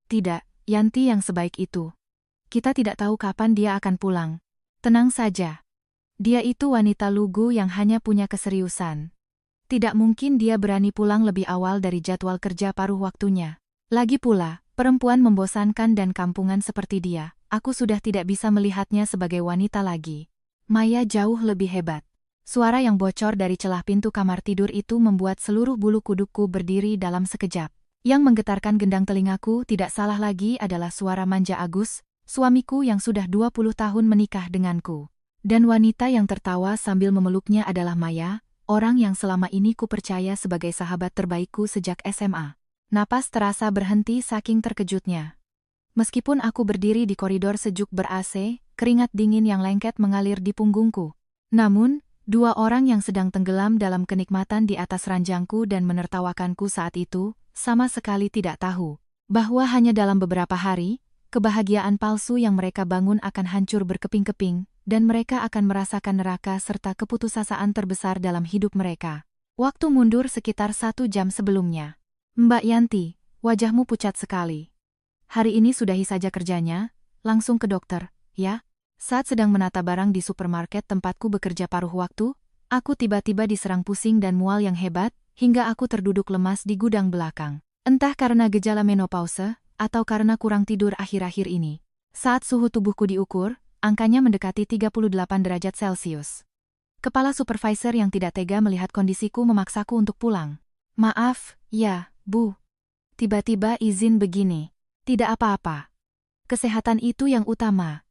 Tidak, Yanti yang sebaik itu. Kita tidak tahu kapan dia akan pulang. Tenang saja. Dia itu wanita lugu yang hanya punya keseriusan. Tidak mungkin dia berani pulang lebih awal dari jadwal kerja paruh waktunya. Lagi pula, perempuan membosankan dan kampungan seperti dia, aku sudah tidak bisa melihatnya sebagai wanita lagi. Maya jauh lebih hebat. Suara yang bocor dari celah pintu kamar tidur itu membuat seluruh bulu kudukku berdiri dalam sekejap. Yang menggetarkan gendang telingaku tidak salah lagi adalah suara manja Agus, suamiku yang sudah 20 tahun menikah denganku. Dan wanita yang tertawa sambil memeluknya adalah Maya, orang yang selama ini kupercaya sebagai sahabat terbaikku sejak SMA. Napas terasa berhenti saking terkejutnya. Meskipun aku berdiri di koridor sejuk ber-AC, keringat dingin yang lengket mengalir di punggungku. Namun, dua orang yang sedang tenggelam dalam kenikmatan di atas ranjangku dan menertawakanku saat itu, sama sekali tidak tahu bahwa hanya dalam beberapa hari, kebahagiaan palsu yang mereka bangun akan hancur berkeping-keping, dan mereka akan merasakan neraka serta keputusasaan terbesar dalam hidup mereka. Waktu mundur sekitar 1 jam sebelumnya. Mbak Yanti, wajahmu pucat sekali. Hari ini sudahi saja kerjanya, langsung ke dokter, ya? Saat sedang menata barang di supermarket tempatku bekerja paruh waktu, aku tiba-tiba diserang pusing dan mual yang hebat, hingga aku terduduk lemas di gudang belakang. Entah karena gejala menopause, atau karena kurang tidur akhir-akhir ini. Saat suhu tubuhku diukur, angkanya mendekati 38 derajat Celcius. Kepala supervisor yang tidak tega melihat kondisiku memaksaku untuk pulang. Maaf, ya, Bu. Tiba-tiba izin begini. Tidak apa-apa. Kesehatan itu yang utama.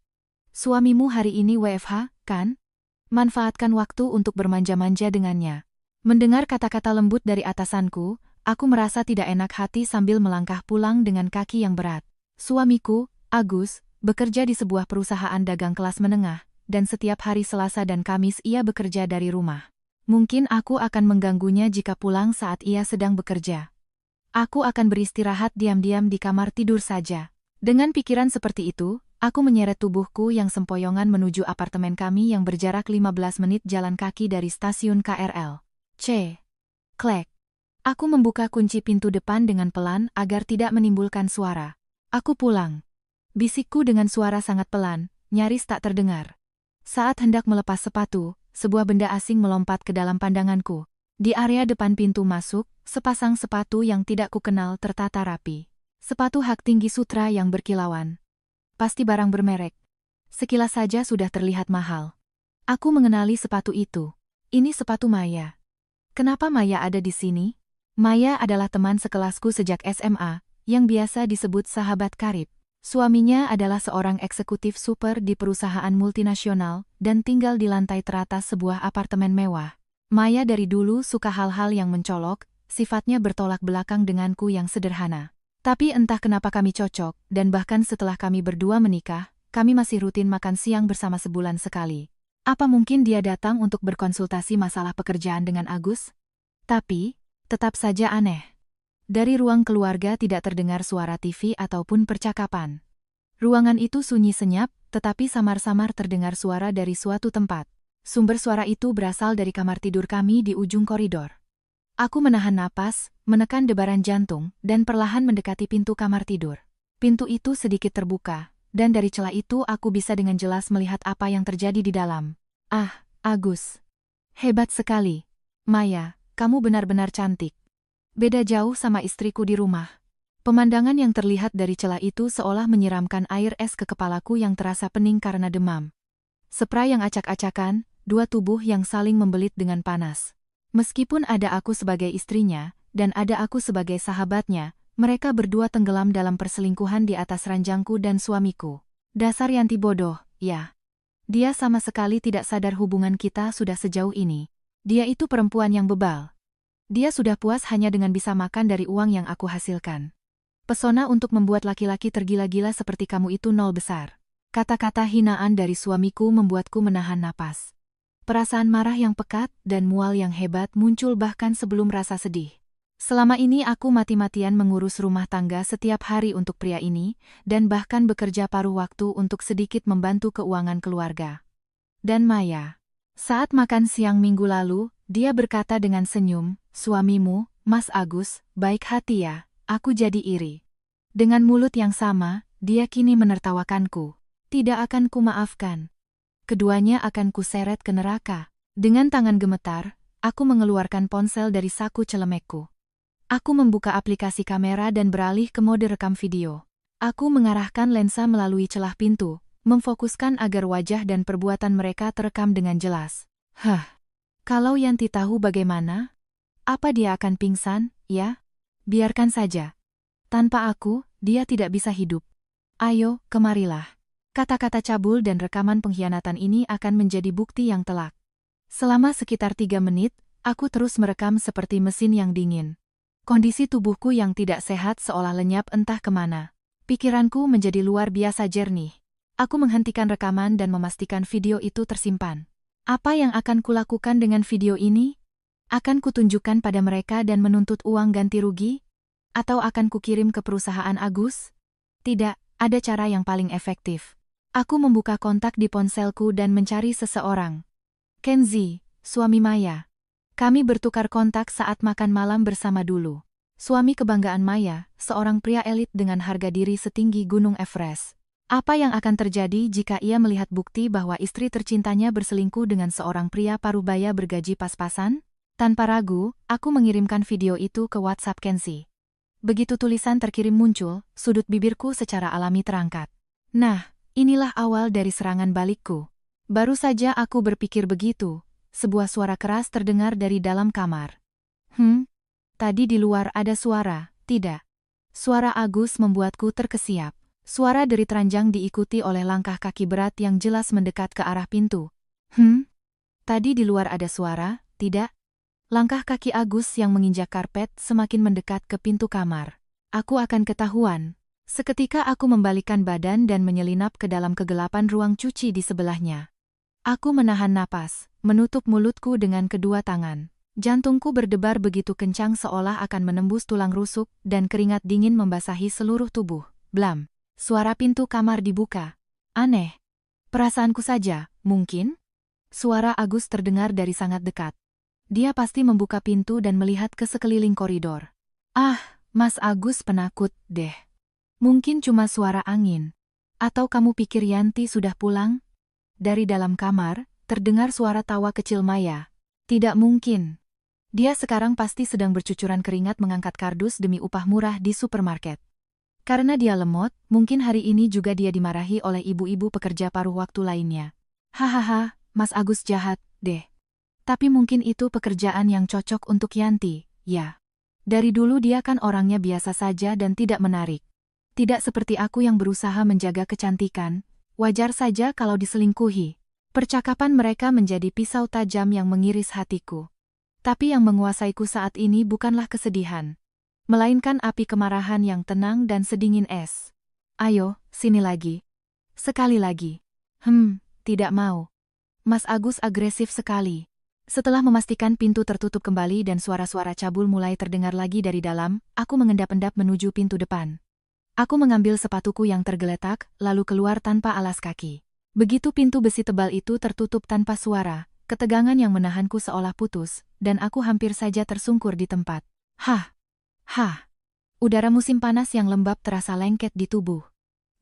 Suamimu hari ini WFH, kan? Manfaatkan waktu untuk bermanja-manja dengannya. Mendengar kata-kata lembut dari atasanku, aku merasa tidak enak hati sambil melangkah pulang dengan kaki yang berat. Suamiku, Agus, bekerja di sebuah perusahaan dagang kelas menengah, dan setiap hari Selasa dan Kamis ia bekerja dari rumah. Mungkin aku akan mengganggunya jika pulang saat ia sedang bekerja. Aku akan beristirahat diam-diam di kamar tidur saja. Dengan pikiran seperti itu, aku menyeret tubuhku yang sempoyongan menuju apartemen kami yang berjarak 15 menit jalan kaki dari stasiun KRL. Klek. Aku membuka kunci pintu depan dengan pelan agar tidak menimbulkan suara. Aku pulang. Bisikku dengan suara sangat pelan, nyaris tak terdengar. Saat hendak melepas sepatu, sebuah benda asing melompat ke dalam pandanganku. Di area depan pintu masuk, sepasang sepatu yang tidak kukenal tertata rapi. Sepatu hak tinggi sutra yang berkilauan. Pasti barang bermerek. Sekilas saja sudah terlihat mahal. Aku mengenali sepatu itu. Ini sepatu Maya. Kenapa Maya ada di sini? Maya adalah teman sekelasku sejak SMA, yang biasa disebut sahabat karib. Suaminya adalah seorang eksekutif super di perusahaan multinasional dan tinggal di lantai teratas sebuah apartemen mewah. Maya dari dulu suka hal-hal yang mencolok, sifatnya bertolak belakang denganku yang sederhana. Tapi entah kenapa kami cocok, dan bahkan setelah kami berdua menikah, kami masih rutin makan siang bersama sebulan sekali. Apa mungkin dia datang untuk berkonsultasi masalah pekerjaan dengan Agus? Tapi, tetap saja aneh. Dari ruang keluarga tidak terdengar suara TV ataupun percakapan. Ruangan itu sunyi senyap, tetapi samar-samar terdengar suara dari suatu tempat. Sumber suara itu berasal dari kamar tidur kami di ujung koridor. Aku menahan napas, menekan debaran jantung, dan perlahan mendekati pintu kamar tidur. Pintu itu sedikit terbuka, dan dari celah itu aku bisa dengan jelas melihat apa yang terjadi di dalam. Ah, Agus. Hebat sekali. Maya, kamu benar-benar cantik. Beda jauh sama istriku di rumah. Pemandangan yang terlihat dari celah itu seolah menyiramkan air es ke kepalaku yang terasa pening karena demam. Spray yang acak-acakan, dua tubuh yang saling membelit dengan panas. Meskipun ada aku sebagai istrinya, dan ada aku sebagai sahabatnya, mereka berdua tenggelam dalam perselingkuhan di atas ranjangku dan suamiku. Dasar Yanti bodoh, ya. Dia sama sekali tidak sadar hubungan kita sudah sejauh ini. Dia itu perempuan yang bebal. Dia sudah puas hanya dengan bisa makan dari uang yang aku hasilkan. Pesona untuk membuat laki-laki tergila-gila seperti kamu itu nol besar. Kata-kata hinaan dari suamiku membuatku menahan napas. Perasaan marah yang pekat dan mual yang hebat muncul bahkan sebelum rasa sedih. Selama ini aku mati-matian mengurus rumah tangga setiap hari untuk pria ini, dan bahkan bekerja paruh waktu untuk sedikit membantu keuangan keluarga. Dan Maya. Saat makan siang minggu lalu, dia berkata dengan senyum, "Suamimu, Mas Agus, baik hati ya, aku jadi iri." Dengan mulut yang sama, dia kini menertawakanku. Tidak akan kumaafkan. Keduanya akan kuseret ke neraka. Dengan tangan gemetar, aku mengeluarkan ponsel dari saku celemekku. Aku membuka aplikasi kamera dan beralih ke mode rekam video. Aku mengarahkan lensa melalui celah pintu, memfokuskan agar wajah dan perbuatan mereka terekam dengan jelas. Kalau Yanti tahu bagaimana? Apa dia akan pingsan, ya? Biarkan saja. Tanpa aku, dia tidak bisa hidup. Ayo, kemarilah. Kata-kata cabul dan rekaman pengkhianatan ini akan menjadi bukti yang telak. Selama sekitar 3 menit, aku terus merekam seperti mesin yang dingin. Kondisi tubuhku yang tidak sehat seolah lenyap entah kemana. Pikiranku menjadi luar biasa jernih. Aku menghentikan rekaman dan memastikan video itu tersimpan. Apa yang akan kulakukan dengan video ini? Akan kutunjukkan pada mereka dan menuntut uang ganti rugi? Atau akan kukirim ke perusahaan Agus? Tidak, ada cara yang paling efektif. Aku membuka kontak di ponselku dan mencari seseorang. Kenzi, suami Maya. Kami bertukar kontak saat makan malam bersama dulu. Suami kebanggaan Maya, seorang pria elit dengan harga diri setinggi Gunung Everest. Apa yang akan terjadi jika ia melihat bukti bahwa istri tercintanya berselingkuh dengan seorang pria parubaya bergaji pas-pasan? Tanpa ragu, aku mengirimkan video itu ke WhatsApp Kenzi. Begitu tulisan terkirim muncul, sudut bibirku secara alami terangkat. Nah, inilah awal dari serangan balikku. Baru saja aku berpikir begitu, sebuah suara keras terdengar dari dalam kamar. Tadi di luar ada suara, tidak? Suara Agus membuatku terkesiap. Suara derit ranjang diikuti oleh langkah kaki berat yang jelas mendekat ke arah pintu. Tadi di luar ada suara, tidak? Langkah kaki Agus yang menginjak karpet semakin mendekat ke pintu kamar. Aku akan ketahuan. Seketika aku membalikkan badan dan menyelinap ke dalam kegelapan ruang cuci di sebelahnya. Aku menahan napas, menutup mulutku dengan kedua tangan. Jantungku berdebar begitu kencang seolah akan menembus tulang rusuk dan keringat dingin membasahi seluruh tubuh. Blam. Suara pintu kamar dibuka. Aneh. Perasaanku saja, mungkin? Suara Agus terdengar dari sangat dekat. Dia pasti membuka pintu dan melihat ke sekeliling koridor. Mas Agus penakut, deh. Mungkin cuma suara angin. Atau kamu pikir Yanti sudah pulang? Dari dalam kamar, terdengar suara tawa kecil Maya. Tidak mungkin. Dia sekarang pasti sedang bercucuran keringat mengangkat kardus demi upah murah di supermarket. Karena dia lemot, mungkin hari ini juga dia dimarahi oleh ibu-ibu pekerja paruh waktu lainnya. Hahaha, Mas Agus jahat, deh. Tapi mungkin itu pekerjaan yang cocok untuk Yanti, ya. Dari dulu dia kan orangnya biasa saja dan tidak menarik. Tidak seperti aku yang berusaha menjaga kecantikan, wajar saja kalau diselingkuhi. Percakapan mereka menjadi pisau tajam yang mengiris hatiku. Tapi yang menguasaiku saat ini bukanlah kesedihan, melainkan api kemarahan yang tenang dan sedingin es. Ayo, sini lagi. Sekali lagi. Tidak mau. Mas Agus agresif sekali. Setelah memastikan pintu tertutup kembali dan suara-suara cabul mulai terdengar lagi dari dalam, aku mengendap-endap menuju pintu depan. Aku mengambil sepatuku yang tergeletak, lalu keluar tanpa alas kaki. Begitu pintu besi tebal itu tertutup tanpa suara, ketegangan yang menahanku seolah putus, dan aku hampir saja tersungkur di tempat. Udara musim panas yang lembab terasa lengket di tubuh.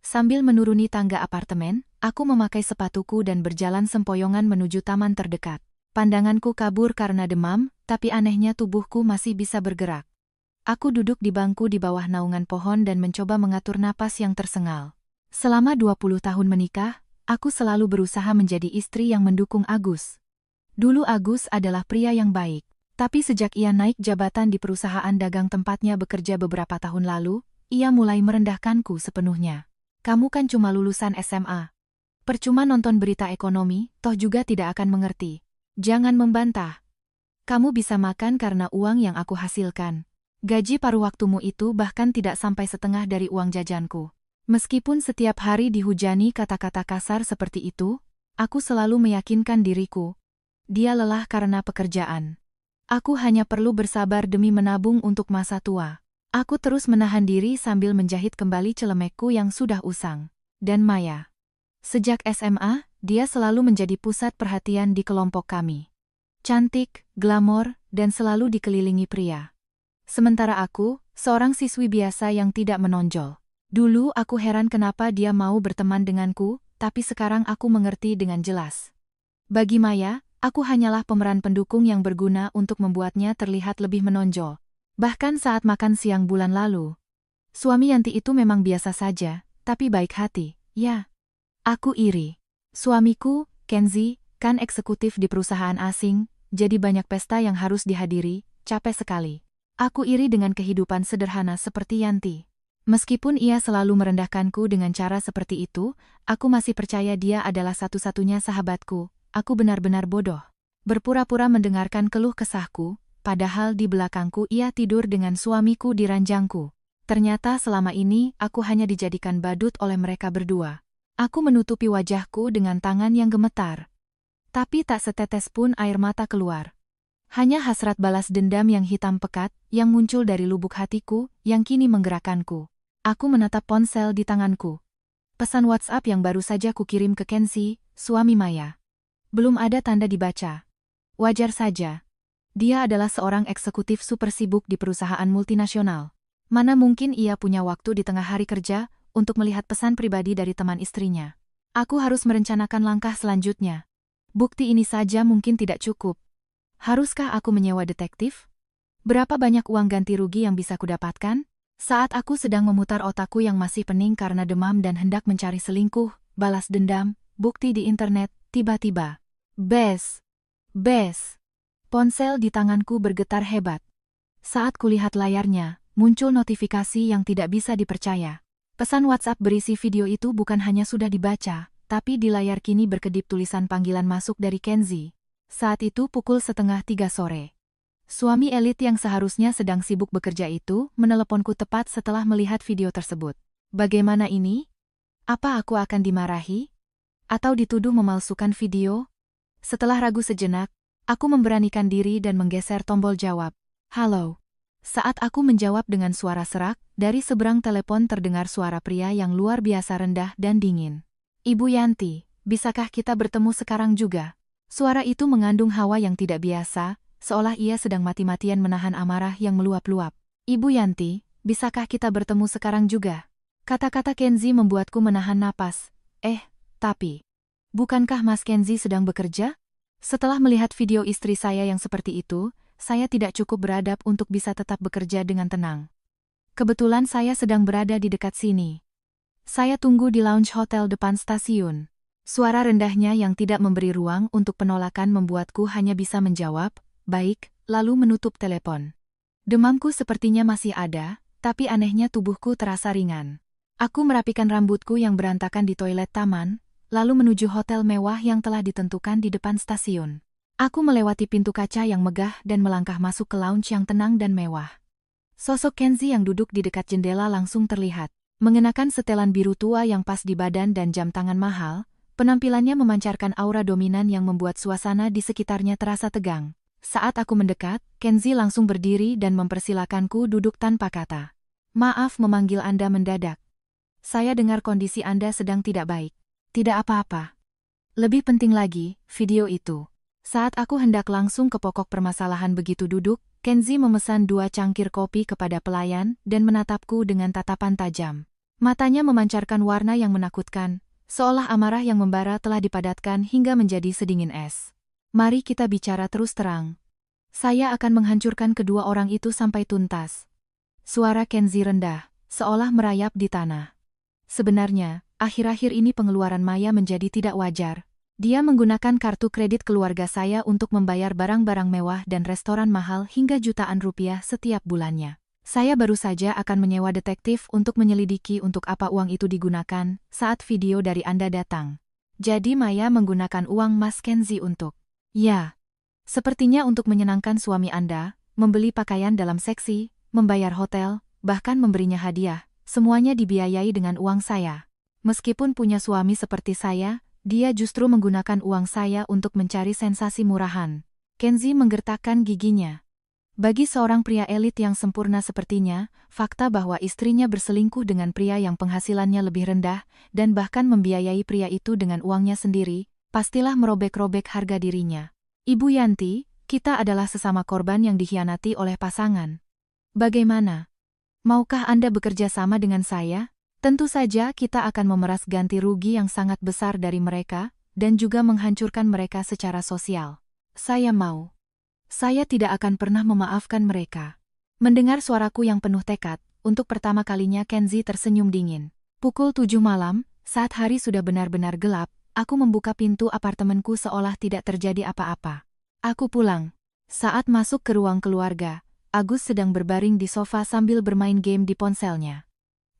Sambil menuruni tangga apartemen, aku memakai sepatuku dan berjalan sempoyongan menuju taman terdekat. Pandanganku kabur karena demam, tapi anehnya tubuhku masih bisa bergerak. Aku duduk di bangku di bawah naungan pohon dan mencoba mengatur napas yang tersengal. Selama 20 tahun menikah, aku selalu berusaha menjadi istri yang mendukung Agus. Dulu Agus adalah pria yang baik. Tapi sejak ia naik jabatan di perusahaan dagang tempatnya bekerja beberapa tahun lalu, ia mulai merendahkanku sepenuhnya. Kamu kan cuma lulusan SMA. Percuma nonton berita ekonomi, toh juga tidak akan mengerti. Jangan membantah. Kamu bisa makan karena uang yang aku hasilkan. Gaji paruh waktumu itu bahkan tidak sampai setengah dari uang jajanku. Meskipun setiap hari dihujani kata-kata kasar seperti itu, aku selalu meyakinkan diriku. Dia lelah karena pekerjaan. Aku hanya perlu bersabar demi menabung untuk masa tua. Aku terus menahan diri sambil menjahit kembali celemekku yang sudah usang. Dan Maya. Sejak SMA, dia selalu menjadi pusat perhatian di kelompok kami. Cantik, glamor, dan selalu dikelilingi pria. Sementara aku, seorang siswi biasa yang tidak menonjol. Dulu aku heran kenapa dia mau berteman denganku, tapi sekarang aku mengerti dengan jelas. Bagi Maya, aku hanyalah pemeran pendukung yang berguna untuk membuatnya terlihat lebih menonjol. Bahkan saat makan siang bulan lalu, suami Yanti itu memang biasa saja, tapi baik hati. Ya, aku iri. Suamiku, Kenzi, kan eksekutif di perusahaan asing, jadi banyak pesta yang harus dihadiri, capek sekali. Aku iri dengan kehidupan sederhana seperti Yanti. Meskipun ia selalu merendahkanku dengan cara seperti itu, aku masih percaya dia adalah satu-satunya sahabatku. Aku benar-benar bodoh. Berpura-pura mendengarkan keluh kesahku, padahal di belakangku ia tidur dengan suamiku di ranjangku. Ternyata selama ini aku hanya dijadikan badut oleh mereka berdua. Aku menutupi wajahku dengan tangan yang gemetar. Tapi tak setetes pun air mata keluar. Hanya hasrat balas dendam yang hitam pekat, yang muncul dari lubuk hatiku, yang kini menggerakkanku. Aku menatap ponsel di tanganku. Pesan WhatsApp yang baru saja kukirim ke Kenzi, suami Maya. Belum ada tanda dibaca. Wajar saja. Dia adalah seorang eksekutif super sibuk di perusahaan multinasional. Mana mungkin ia punya waktu di tengah hari kerja untuk melihat pesan pribadi dari teman istrinya. Aku harus merencanakan langkah selanjutnya. Bukti ini saja mungkin tidak cukup. Haruskah aku menyewa detektif? Berapa banyak uang ganti rugi yang bisa kudapatkan? Saat aku sedang memutar otakku yang masih pening karena demam dan hendak mencari selingkuh, balas dendam, bukti di internet, tiba-tiba. Bes! Ponsel di tanganku bergetar hebat. Saat kulihat layarnya, muncul notifikasi yang tidak bisa dipercaya. Pesan WhatsApp berisi video itu bukan hanya sudah dibaca, tapi di layar kini berkedip tulisan panggilan masuk dari Kenzi. Saat itu pukul 2:30 sore. Suami elit yang seharusnya sedang sibuk bekerja itu meneleponku tepat setelah melihat video tersebut. Bagaimana ini? Apa aku akan dimarahi? Atau dituduh memalsukan video? Setelah ragu sejenak, aku memberanikan diri dan menggeser tombol jawab. Halo. Saat aku menjawab dengan suara serak, dari seberang telepon terdengar suara pria yang luar biasa rendah dan dingin. Ibu Yanti, bisakah kita bertemu sekarang juga? Suara itu mengandung hawa yang tidak biasa, seolah ia sedang mati-matian menahan amarah yang meluap-luap. Ibu Yanti, bisakah kita bertemu sekarang juga? Kata-kata Kenzi membuatku menahan napas. Tapi, bukankah Mas Kenzi sedang bekerja? Setelah melihat video istri saya yang seperti itu, saya tidak cukup beradab untuk bisa tetap bekerja dengan tenang. Kebetulan saya sedang berada di dekat sini. Saya tunggu di lounge hotel depan stasiun. Suara rendahnya yang tidak memberi ruang untuk penolakan membuatku hanya bisa menjawab, baik, lalu menutup telepon. Demamku sepertinya masih ada, tapi anehnya tubuhku terasa ringan. Aku merapikan rambutku yang berantakan di toilet taman, lalu menuju hotel mewah yang telah ditentukan di depan stasiun. Aku melewati pintu kaca yang megah dan melangkah masuk ke lounge yang tenang dan mewah. Sosok Kenzi yang duduk di dekat jendela langsung terlihat. Mengenakan setelan biru tua yang pas di badan dan jam tangan mahal, penampilannya memancarkan aura dominan yang membuat suasana di sekitarnya terasa tegang. Saat aku mendekat, Kenzi langsung berdiri dan mempersilakanku duduk tanpa kata. Maaf memanggil Anda mendadak. Saya dengar kondisi Anda sedang tidak baik. Tidak apa-apa. Lebih penting lagi, video itu. Saat aku hendak langsung ke pokok permasalahan begitu duduk, Kenzi memesan 2 cangkir kopi kepada pelayan dan menatapku dengan tatapan tajam. Matanya memancarkan warna yang menakutkan, seolah amarah yang membara telah dipadatkan hingga menjadi sedingin es. Mari kita bicara terus terang. Saya akan menghancurkan kedua orang itu sampai tuntas. Suara Kenzi rendah, seolah merayap di tanah. Sebenarnya, akhir-akhir ini pengeluaran Maya menjadi tidak wajar. Dia menggunakan kartu kredit keluarga saya untuk membayar barang-barang mewah dan restoran mahal hingga jutaan rupiah setiap bulannya. Saya baru saja akan menyewa detektif untuk menyelidiki untuk apa uang itu digunakan saat video dari Anda datang. Jadi Maya menggunakan uang Mas Kenzi untuk... Ya, sepertinya untuk menyenangkan suami Anda, membeli pakaian dalam seksi, membayar hotel, bahkan memberinya hadiah. Semuanya dibiayai dengan uang saya. Meskipun punya suami seperti saya, dia justru menggunakan uang saya untuk mencari sensasi murahan. Kenzi menggertakkan giginya. Bagi seorang pria elit yang sempurna sepertinya, fakta bahwa istrinya berselingkuh dengan pria yang penghasilannya lebih rendah, dan bahkan membiayai pria itu dengan uangnya sendiri, pastilah merobek-robek harga dirinya. Ibu Yanti, kita adalah sesama korban yang dikhianati oleh pasangan. Bagaimana? Maukah Anda bekerja sama dengan saya? Tentu saja kita akan memeras ganti rugi yang sangat besar dari mereka, dan juga menghancurkan mereka secara sosial. Saya mau. Saya tidak akan pernah memaafkan mereka. Mendengar suaraku yang penuh tekad, untuk pertama kalinya Kenzi tersenyum dingin. Pukul 7 malam, saat hari sudah benar-benar gelap, aku membuka pintu apartemenku seolah tidak terjadi apa-apa. Aku pulang. Saat masuk ke ruang keluarga, Agus sedang berbaring di sofa sambil bermain game di ponselnya.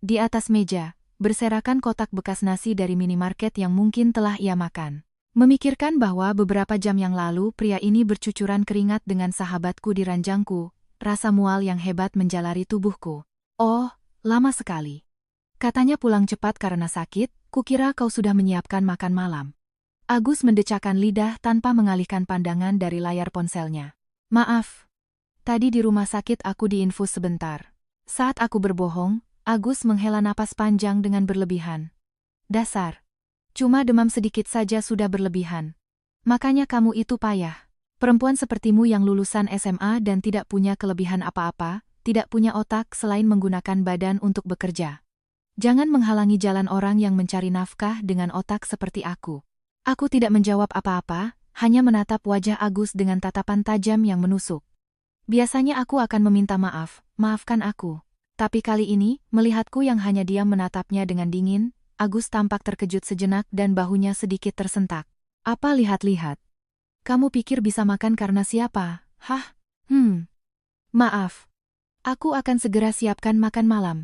Di atas meja, berserakan kotak bekas nasi dari minimarket yang mungkin telah ia makan. Memikirkan bahwa beberapa jam yang lalu pria ini bercucuran keringat dengan sahabatku di ranjangku, rasa mual yang hebat menjalari tubuhku. Oh, lama sekali. Katanya pulang cepat karena sakit, kukira kau sudah menyiapkan makan malam. Agus mendecakkan lidah tanpa mengalihkan pandangan dari layar ponselnya. Maaf. Tadi di rumah sakit aku diinfus sebentar. Saat aku berbohong, Agus menghela napas panjang dengan berlebihan. Dasar. Cuma demam sedikit saja sudah berlebihan. Makanya kamu itu payah. Perempuan sepertimu yang lulusan SMA dan tidak punya kelebihan apa-apa, tidak punya otak selain menggunakan badan untuk bekerja. Jangan menghalangi jalan orang yang mencari nafkah dengan otak seperti aku. Aku tidak menjawab apa-apa, hanya menatap wajah Agus dengan tatapan tajam yang menusuk. Biasanya aku akan meminta maaf, maafkan aku. Tapi kali ini, melihatku yang hanya diam menatapnya dengan dingin, Agus tampak terkejut sejenak dan bahunya sedikit tersentak. Apa lihat-lihat? Kamu pikir bisa makan karena siapa? Hah? Maaf. Aku akan segera siapkan makan malam.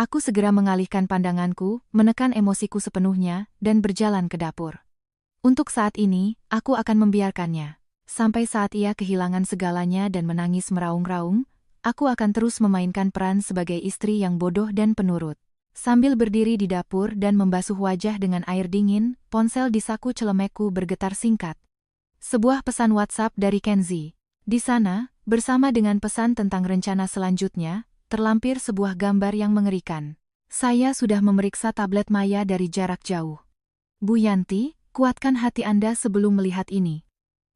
Aku segera mengalihkan pandanganku, menekan emosiku sepenuhnya, dan berjalan ke dapur. Untuk saat ini, aku akan membiarkannya. Sampai saat ia kehilangan segalanya dan menangis meraung-raung, aku akan terus memainkan peran sebagai istri yang bodoh dan penurut. Sambil berdiri di dapur dan membasuh wajah dengan air dingin, ponsel di saku celemekku bergetar singkat. Sebuah pesan WhatsApp dari Kenzi. Di sana, bersama dengan pesan tentang rencana selanjutnya, terlampir sebuah gambar yang mengerikan. Saya sudah memeriksa tablet Maya dari jarak jauh. Bu Yanti, kuatkan hati Anda sebelum melihat ini.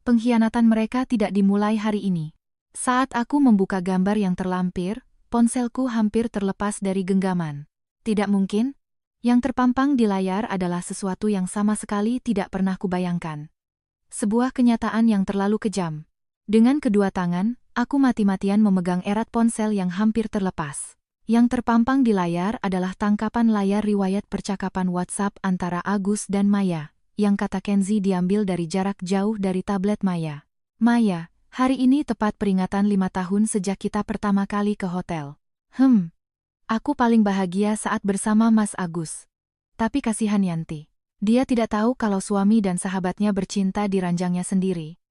Pengkhianatan mereka tidak dimulai hari ini. Saat aku membuka gambar yang terlampir, ponselku hampir terlepas dari genggaman. Tidak mungkin. Yang terpampang di layar adalah sesuatu yang sama sekali tidak pernah kubayangkan. Sebuah kenyataan yang terlalu kejam. Dengan kedua tangan, aku mati-matian memegang erat ponsel yang hampir terlepas. Yang terpampang di layar adalah tangkapan layar riwayat percakapan WhatsApp antara Agus dan Maya, yang kata Kenzi diambil dari jarak jauh dari tablet Maya. Maya, hari ini tepat peringatan 5 tahun sejak kita pertama kali ke hotel. Aku paling bahagia saat bersama Mas Agus. Tapi kasihan Yanti. Dia tidak tahu kalau suami dan sahabatnya bercinta di ranjangnya sendiri.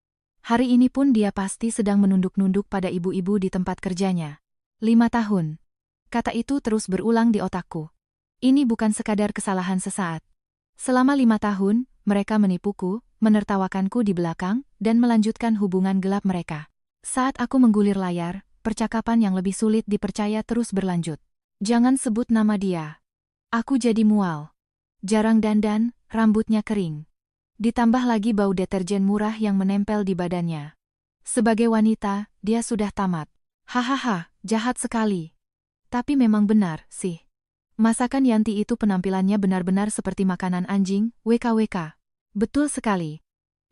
Hari ini pun dia pasti sedang menunduk-nunduk pada ibu-ibu di tempat kerjanya. 5 tahun. Kata itu terus berulang di otakku. Ini bukan sekadar kesalahan sesaat. Selama 5 tahun, mereka menipuku, menertawakanku di belakang, dan melanjutkan hubungan gelap mereka. Saat aku menggulir layar, percakapan yang lebih sulit dipercaya terus berlanjut. Jangan sebut nama dia. Aku jadi mual. Jarang dandan, rambutnya kering. Ditambah lagi bau deterjen murah yang menempel di badannya. Sebagai wanita, dia sudah tamat. Hahaha, jahat sekali. Tapi memang benar, sih. Masakan Yanti itu penampilannya benar-benar seperti makanan anjing, WKWK. Betul sekali.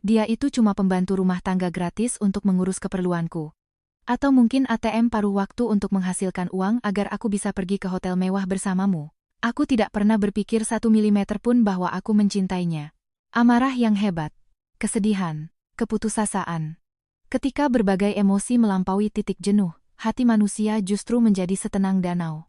Dia itu cuma pembantu rumah tangga gratis untuk mengurus keperluanku. Atau mungkin ATM paruh waktu untuk menghasilkan uang agar aku bisa pergi ke hotel mewah bersamamu. Aku tidak pernah berpikir 1 milimeter pun bahwa aku mencintainya. Amarah yang hebat. Kesedihan. Keputusasaan. Ketika berbagai emosi melampaui titik jenuh, hati manusia justru menjadi setenang danau.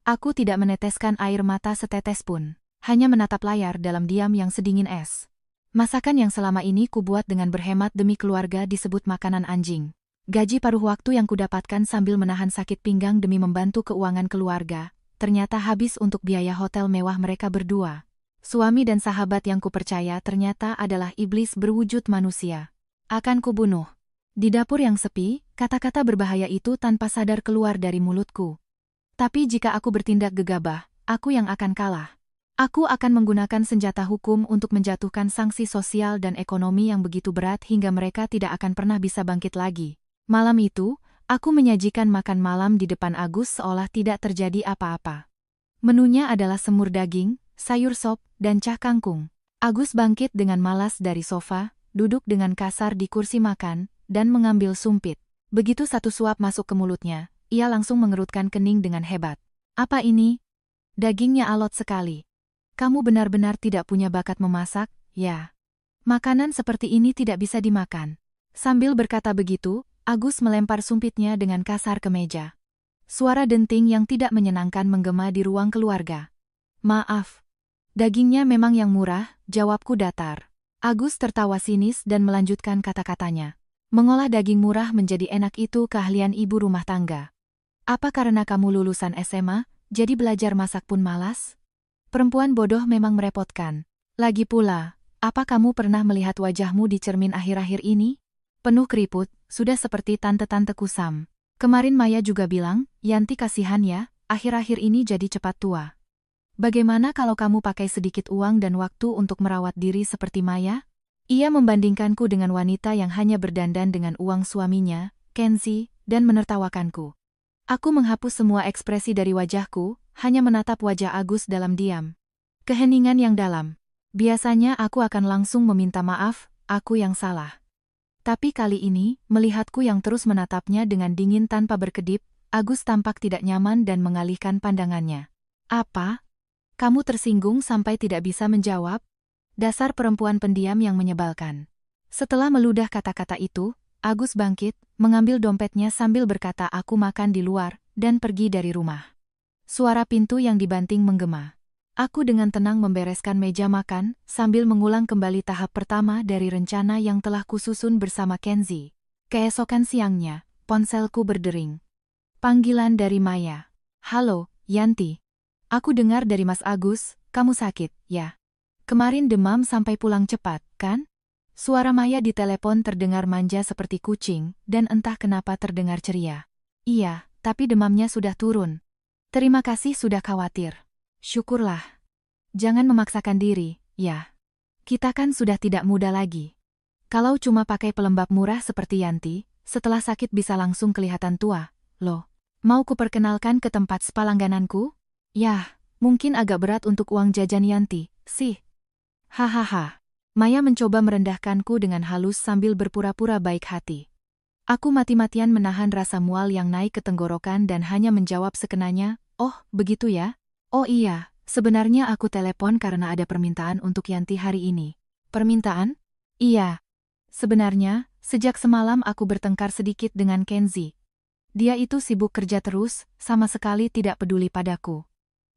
Aku tidak meneteskan air mata setetes pun. Hanya menatap layar dalam diam yang sedingin es. Masakan yang selama ini kubuat dengan berhemat demi keluarga disebut makanan anjing. Gaji paruh waktu yang kudapatkan sambil menahan sakit pinggang demi membantu keuangan keluarga, ternyata habis untuk biaya hotel mewah mereka berdua. Suami dan sahabat yang kupercaya ternyata adalah iblis berwujud manusia. Akan kubunuh. Di dapur yang sepi, kata-kata berbahaya itu tanpa sadar keluar dari mulutku. Tapi jika aku bertindak gegabah, aku yang akan kalah. Aku akan menggunakan senjata hukum untuk menjatuhkan sanksi sosial dan ekonomi yang begitu berat hingga mereka tidak akan pernah bisa bangkit lagi. Malam itu, aku menyajikan makan malam di depan Agus seolah tidak terjadi apa-apa. Menunya adalah semur daging, sayur sop, dan cah kangkung. Agus bangkit dengan malas dari sofa, duduk dengan kasar di kursi makan, dan mengambil sumpit. Begitu satu suap masuk ke mulutnya, ia langsung mengerutkan kening dengan hebat. Apa ini? Dagingnya alot sekali. Kamu benar-benar tidak punya bakat memasak, ya? Makanan seperti ini tidak bisa dimakan. Sambil berkata begitu, Agus melempar sumpitnya dengan kasar ke meja. Suara denting yang tidak menyenangkan menggema di ruang keluarga. Maaf. Dagingnya memang yang murah, jawabku datar. Agus tertawa sinis dan melanjutkan kata-katanya. Mengolah daging murah menjadi enak itu keahlian ibu rumah tangga. Apa karena kamu lulusan SMA, jadi belajar masak pun malas? Perempuan bodoh memang merepotkan. Lagi pula, apa kamu pernah melihat wajahmu di cermin akhir-akhir ini? Penuh keriput, sudah seperti tante-tante kusam. Kemarin Maya juga bilang, Yanti kasihan ya, akhir-akhir ini jadi cepat tua. Bagaimana kalau kamu pakai sedikit uang dan waktu untuk merawat diri seperti Maya? Ia membandingkanku dengan wanita yang hanya berdandan dengan uang suaminya, Kenzi, dan menertawakanku. Aku menghapus semua ekspresi dari wajahku, hanya menatap wajah Agus dalam diam. Keheningan yang dalam. Biasanya aku akan langsung meminta maaf, aku yang salah. Tapi kali ini, melihatku yang terus menatapnya dengan dingin tanpa berkedip, Agus tampak tidak nyaman dan mengalihkan pandangannya. Apa? Kamu tersinggung sampai tidak bisa menjawab? Dasar perempuan pendiam yang menyebalkan. Setelah meludah kata-kata itu, Agus bangkit, mengambil dompetnya sambil berkata aku makan di luar, dan pergi dari rumah. Suara pintu yang dibanting menggema. Aku dengan tenang membereskan meja makan, sambil mengulang kembali tahap pertama dari rencana yang telah kususun bersama Kenzi. Keesokan siangnya, ponselku berdering. Panggilan dari Maya. Halo, Yanti. Aku dengar dari Mas Agus, kamu sakit, ya? Kemarin demam sampai pulang cepat, kan? Suara Maya di telepon terdengar manja seperti kucing, dan entah kenapa terdengar ceria. Iya, tapi demamnya sudah turun. Terima kasih sudah khawatir. Syukurlah. Jangan memaksakan diri, ya. Kita kan sudah tidak muda lagi. Kalau cuma pakai pelembab murah seperti Yanti, setelah sakit bisa langsung kelihatan tua. Loh, mau kuperkenalkan ke tempat spa langgananku? Yah, mungkin agak berat untuk uang jajan Yanti, sih. Hahaha. Maya mencoba merendahkanku dengan halus sambil berpura-pura baik hati. Aku mati-matian menahan rasa mual yang naik ke tenggorokan dan hanya menjawab sekenanya, oh, begitu ya? Oh iya, sebenarnya aku telepon karena ada permintaan untuk Yanti hari ini. Permintaan? Iya. Sebenarnya, sejak semalam aku bertengkar sedikit dengan Kenzi. Dia itu sibuk kerja terus, sama sekali tidak peduli padaku.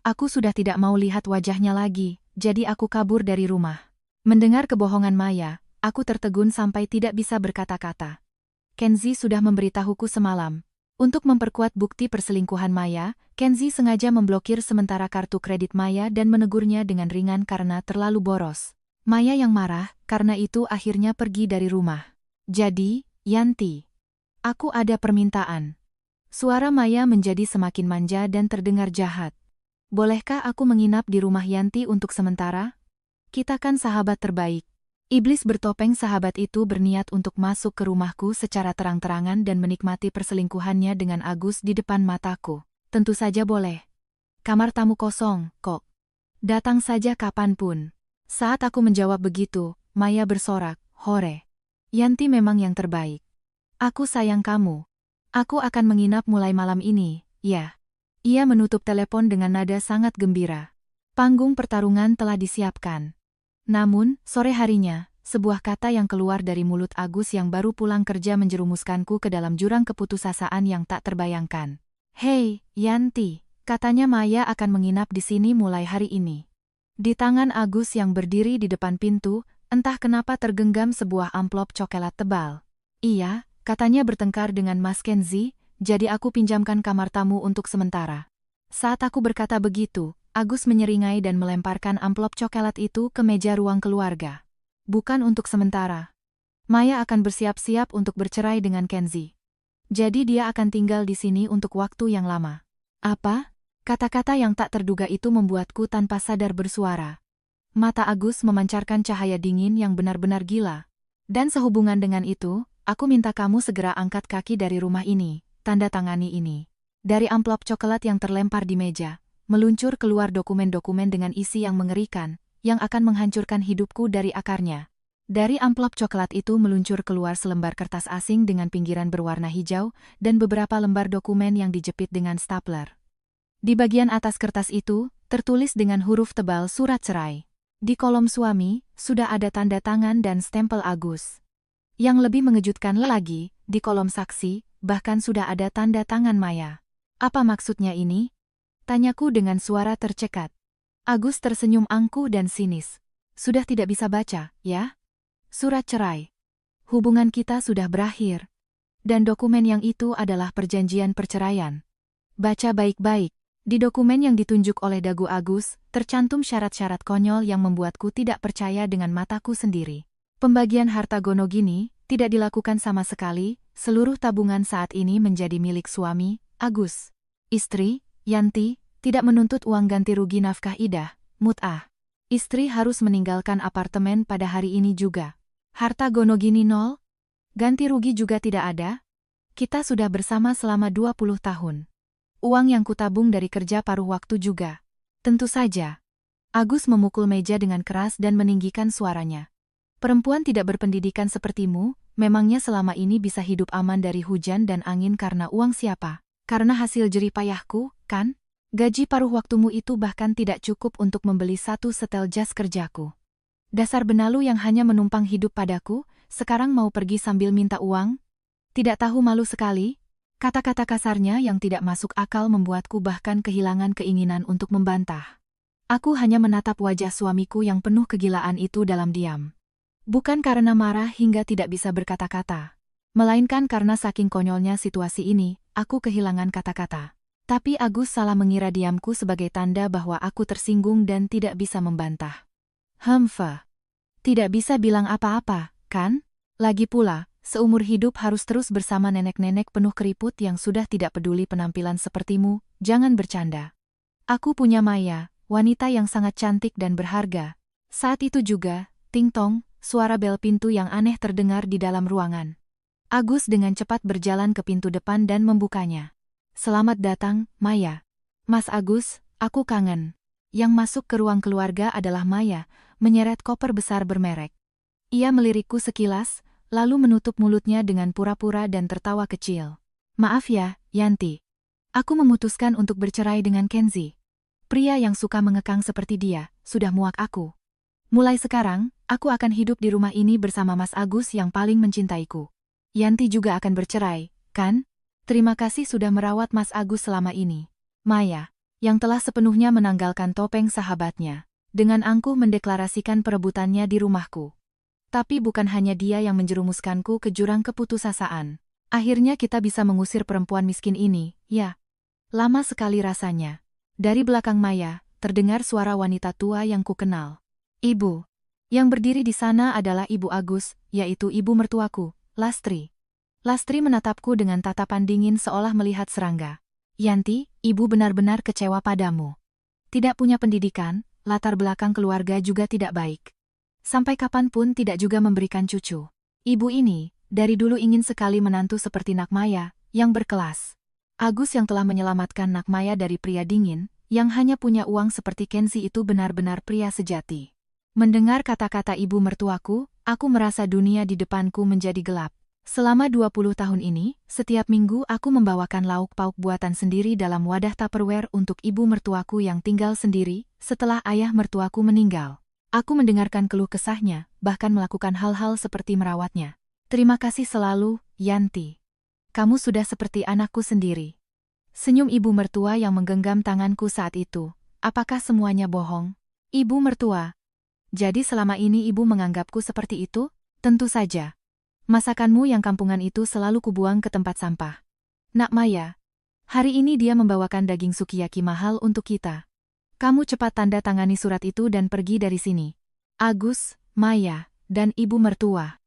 Aku sudah tidak mau lihat wajahnya lagi, jadi aku kabur dari rumah. Mendengar kebohongan Maya, aku tertegun sampai tidak bisa berkata-kata. Kenzi sudah memberitahuku semalam. Untuk memperkuat bukti perselingkuhan Maya, Kenzi sengaja memblokir sementara kartu kredit Maya dan menegurnya dengan ringan karena terlalu boros. Maya yang marah, karena itu akhirnya pergi dari rumah. Jadi, Yanti, aku ada permintaan. Suara Maya menjadi semakin manja dan terdengar jahat. Bolehkah aku menginap di rumah Yanti untuk sementara? Kita kan sahabat terbaik. Iblis bertopeng sahabat itu berniat untuk masuk ke rumahku secara terang-terangan dan menikmati perselingkuhannya dengan Agus di depan mataku. Tentu saja boleh. Kamar tamu kosong, kok. Datang saja kapanpun. Saat aku menjawab begitu, Maya bersorak, hore. Yanti memang yang terbaik. Aku sayang kamu. Aku akan menginap mulai malam ini, ya. Ia menutup telepon dengan nada sangat gembira. Panggung pertarungan telah disiapkan. Namun, sore harinya, sebuah kata yang keluar dari mulut Agus yang baru pulang kerja menjerumuskanku ke dalam jurang keputusasaan yang tak terbayangkan. Hei, Yanti, katanya Maya akan menginap di sini mulai hari ini. Di tangan Agus yang berdiri di depan pintu, entah kenapa tergenggam sebuah amplop coklat tebal. Iya, katanya bertengkar dengan Mas Kenzi, jadi aku pinjamkan kamar tamu untuk sementara. Saat aku berkata begitu, Agus menyeringai dan melemparkan amplop coklat itu ke meja ruang keluarga. Bukan untuk sementara. Maya akan bersiap-siap untuk bercerai dengan Kenzi. Jadi dia akan tinggal di sini untuk waktu yang lama. Apa? Kata-kata yang tak terduga itu membuatku tanpa sadar bersuara. Mata Agus memancarkan cahaya dingin yang benar-benar gila. Dan sehubungan dengan itu, aku minta kamu segera angkat kaki dari rumah ini, tanda tangani ini. Dari amplop coklat yang terlempar di meja, meluncur keluar dokumen-dokumen dengan isi yang mengerikan, yang akan menghancurkan hidupku dari akarnya. Dari amplop coklat itu meluncur keluar selembar kertas asing dengan pinggiran berwarna hijau dan beberapa lembar dokumen yang dijepit dengan stapler. Di bagian atas kertas itu, tertulis dengan huruf tebal surat cerai. Di kolom suami, sudah ada tanda tangan dan stempel Agus. Yang lebih mengejutkan lagi, di kolom saksi, bahkan sudah ada tanda tangan Maya. Apa maksudnya ini? Tanyaku dengan suara tercekat. Agus tersenyum angkuh dan sinis. Sudah tidak bisa baca, ya? Surat cerai. Hubungan kita sudah berakhir. Dan dokumen yang itu adalah perjanjian perceraian. Baca baik-baik. Di dokumen yang ditunjuk oleh dagu Agus, tercantum syarat-syarat konyol yang membuatku tidak percaya dengan mataku sendiri. Pembagian harta Gonogini tidak dilakukan sama sekali, seluruh tabungan saat ini menjadi milik suami, Agus. Istri, Yanti, tidak menuntut uang ganti rugi nafkah idah, mut'ah. Istri harus meninggalkan apartemen pada hari ini juga. Harta Gonogini nol? Ganti rugi juga tidak ada? Kita sudah bersama selama 20 tahun. Uang yang kutabung dari kerja paruh waktu juga. Tentu saja. Agus memukul meja dengan keras dan meninggikan suaranya. Perempuan tidak berpendidikan sepertimu, memangnya selama ini bisa hidup aman dari hujan dan angin karena uang siapa? Karena hasil jerih payahku, kan? Gaji paruh waktumu itu bahkan tidak cukup untuk membeli satu setel jas kerjaku. Dasar benalu yang hanya menumpang hidup padaku, sekarang mau pergi sambil minta uang? Tidak tahu malu sekali? Kata-kata kasarnya yang tidak masuk akal membuatku bahkan kehilangan keinginan untuk membantah. Aku hanya menatap wajah suamiku yang penuh kegilaan itu dalam diam. Bukan karena marah hingga tidak bisa berkata-kata. Melainkan karena saking konyolnya situasi ini, aku kehilangan kata-kata. Tapi Agus salah mengira diamku sebagai tanda bahwa aku tersinggung dan tidak bisa membantah. Tidak bisa bilang apa-apa, kan? Lagi pula, seumur hidup harus terus bersama nenek-nenek penuh keriput yang sudah tidak peduli penampilan sepertimu, jangan bercanda. Aku punya Maya, wanita yang sangat cantik dan berharga. Saat itu juga, ting-tong, suara bel pintu yang aneh terdengar di dalam ruangan. Agus dengan cepat berjalan ke pintu depan dan membukanya. Selamat datang, Maya. Mas Agus, aku kangen. Yang masuk ke ruang keluarga adalah Maya, menyeret koper besar bermerek. Ia melirikku sekilas, lalu menutup mulutnya dengan pura-pura dan tertawa kecil. Maaf ya, Yanti. Aku memutuskan untuk bercerai dengan Kenzi. Pria yang suka mengekang seperti dia, sudah muak aku. Mulai sekarang, aku akan hidup di rumah ini bersama Mas Agus yang paling mencintaiku. Yanti juga akan bercerai, kan? Terima kasih sudah merawat Mas Agus selama ini. Maya, yang telah sepenuhnya menanggalkan topeng sahabatnya, dengan angkuh mendeklarasikan perebutannya di rumahku. Tapi bukan hanya dia yang menjerumuskanku ke jurang keputusasaan. Akhirnya kita bisa mengusir perempuan miskin ini, ya. Lama sekali rasanya. Dari belakang Maya, terdengar suara wanita tua yang kukenal. Ibu. Yang berdiri di sana adalah Ibu Agus, yaitu ibu mertuaku, Lastri. Lastri menatapku dengan tatapan dingin seolah melihat serangga. Yanti, ibu benar-benar kecewa padamu. Tidak punya pendidikan, latar belakang keluarga juga tidak baik. Sampai kapanpun tidak juga memberikan cucu. Ibu ini, dari dulu ingin sekali menantu seperti Nak Maya, yang berkelas. Agus yang telah menyelamatkan Nak Maya dari pria dingin, yang hanya punya uang seperti Kenzi itu benar-benar pria sejati. Mendengar kata-kata ibu mertuaku, aku merasa dunia di depanku menjadi gelap. Selama 20 tahun ini, setiap minggu aku membawakan lauk pauk buatan sendiri dalam wadah Tupperware untuk ibu mertuaku yang tinggal sendiri, setelah ayah mertuaku meninggal. Aku mendengarkan keluh kesahnya, bahkan melakukan hal-hal seperti merawatnya. Terima kasih selalu, Yanti. Kamu sudah seperti anakku sendiri. Senyum ibu mertua yang menggenggam tanganku saat itu. Apakah semuanya bohong? Ibu mertua. Jadi selama ini ibu menganggapku seperti itu? Tentu saja. Masakanmu yang kampungan itu selalu kubuang ke tempat sampah. Nak Maya, hari ini dia membawakan daging sukiyaki mahal untuk kita. Kamu cepat tanda tangani surat itu dan pergi dari sini. Agus, Maya, dan ibu mertua.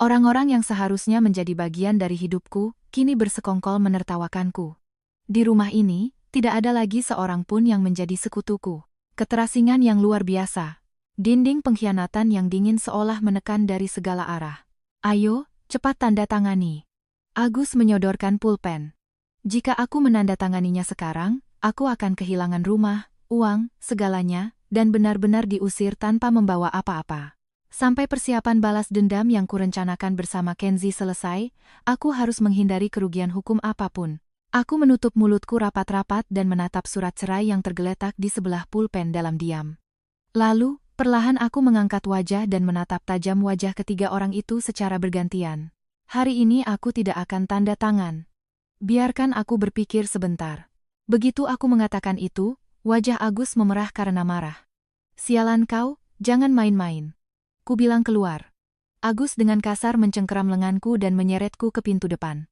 Orang-orang yang seharusnya menjadi bagian dari hidupku, kini bersekongkol menertawakanku. Di rumah ini, tidak ada lagi seorang pun yang menjadi sekutuku. Keterasingan yang luar biasa. Dinding pengkhianatan yang dingin seolah menekan dari segala arah. Ayo, cepat tanda tangani. Agus menyodorkan pulpen. Jika aku menandatanganinya sekarang, aku akan kehilangan rumah, uang, segalanya, dan benar-benar diusir tanpa membawa apa-apa. Sampai persiapan balas dendam yang kurencanakan bersama Kenzie selesai, aku harus menghindari kerugian hukum apapun. Aku menutup mulutku rapat-rapat dan menatap surat cerai yang tergeletak di sebelah pulpen dalam diam. Lalu, perlahan aku mengangkat wajah dan menatap tajam wajah ketiga orang itu secara bergantian. Hari ini aku tidak akan tanda tangan. Biarkan aku berpikir sebentar. Begitu aku mengatakan itu, wajah Agus memerah karena marah. Sialan kau, jangan main-main. Ku bilang keluar. Agus dengan kasar mencengkeram lenganku dan menyeretku ke pintu depan.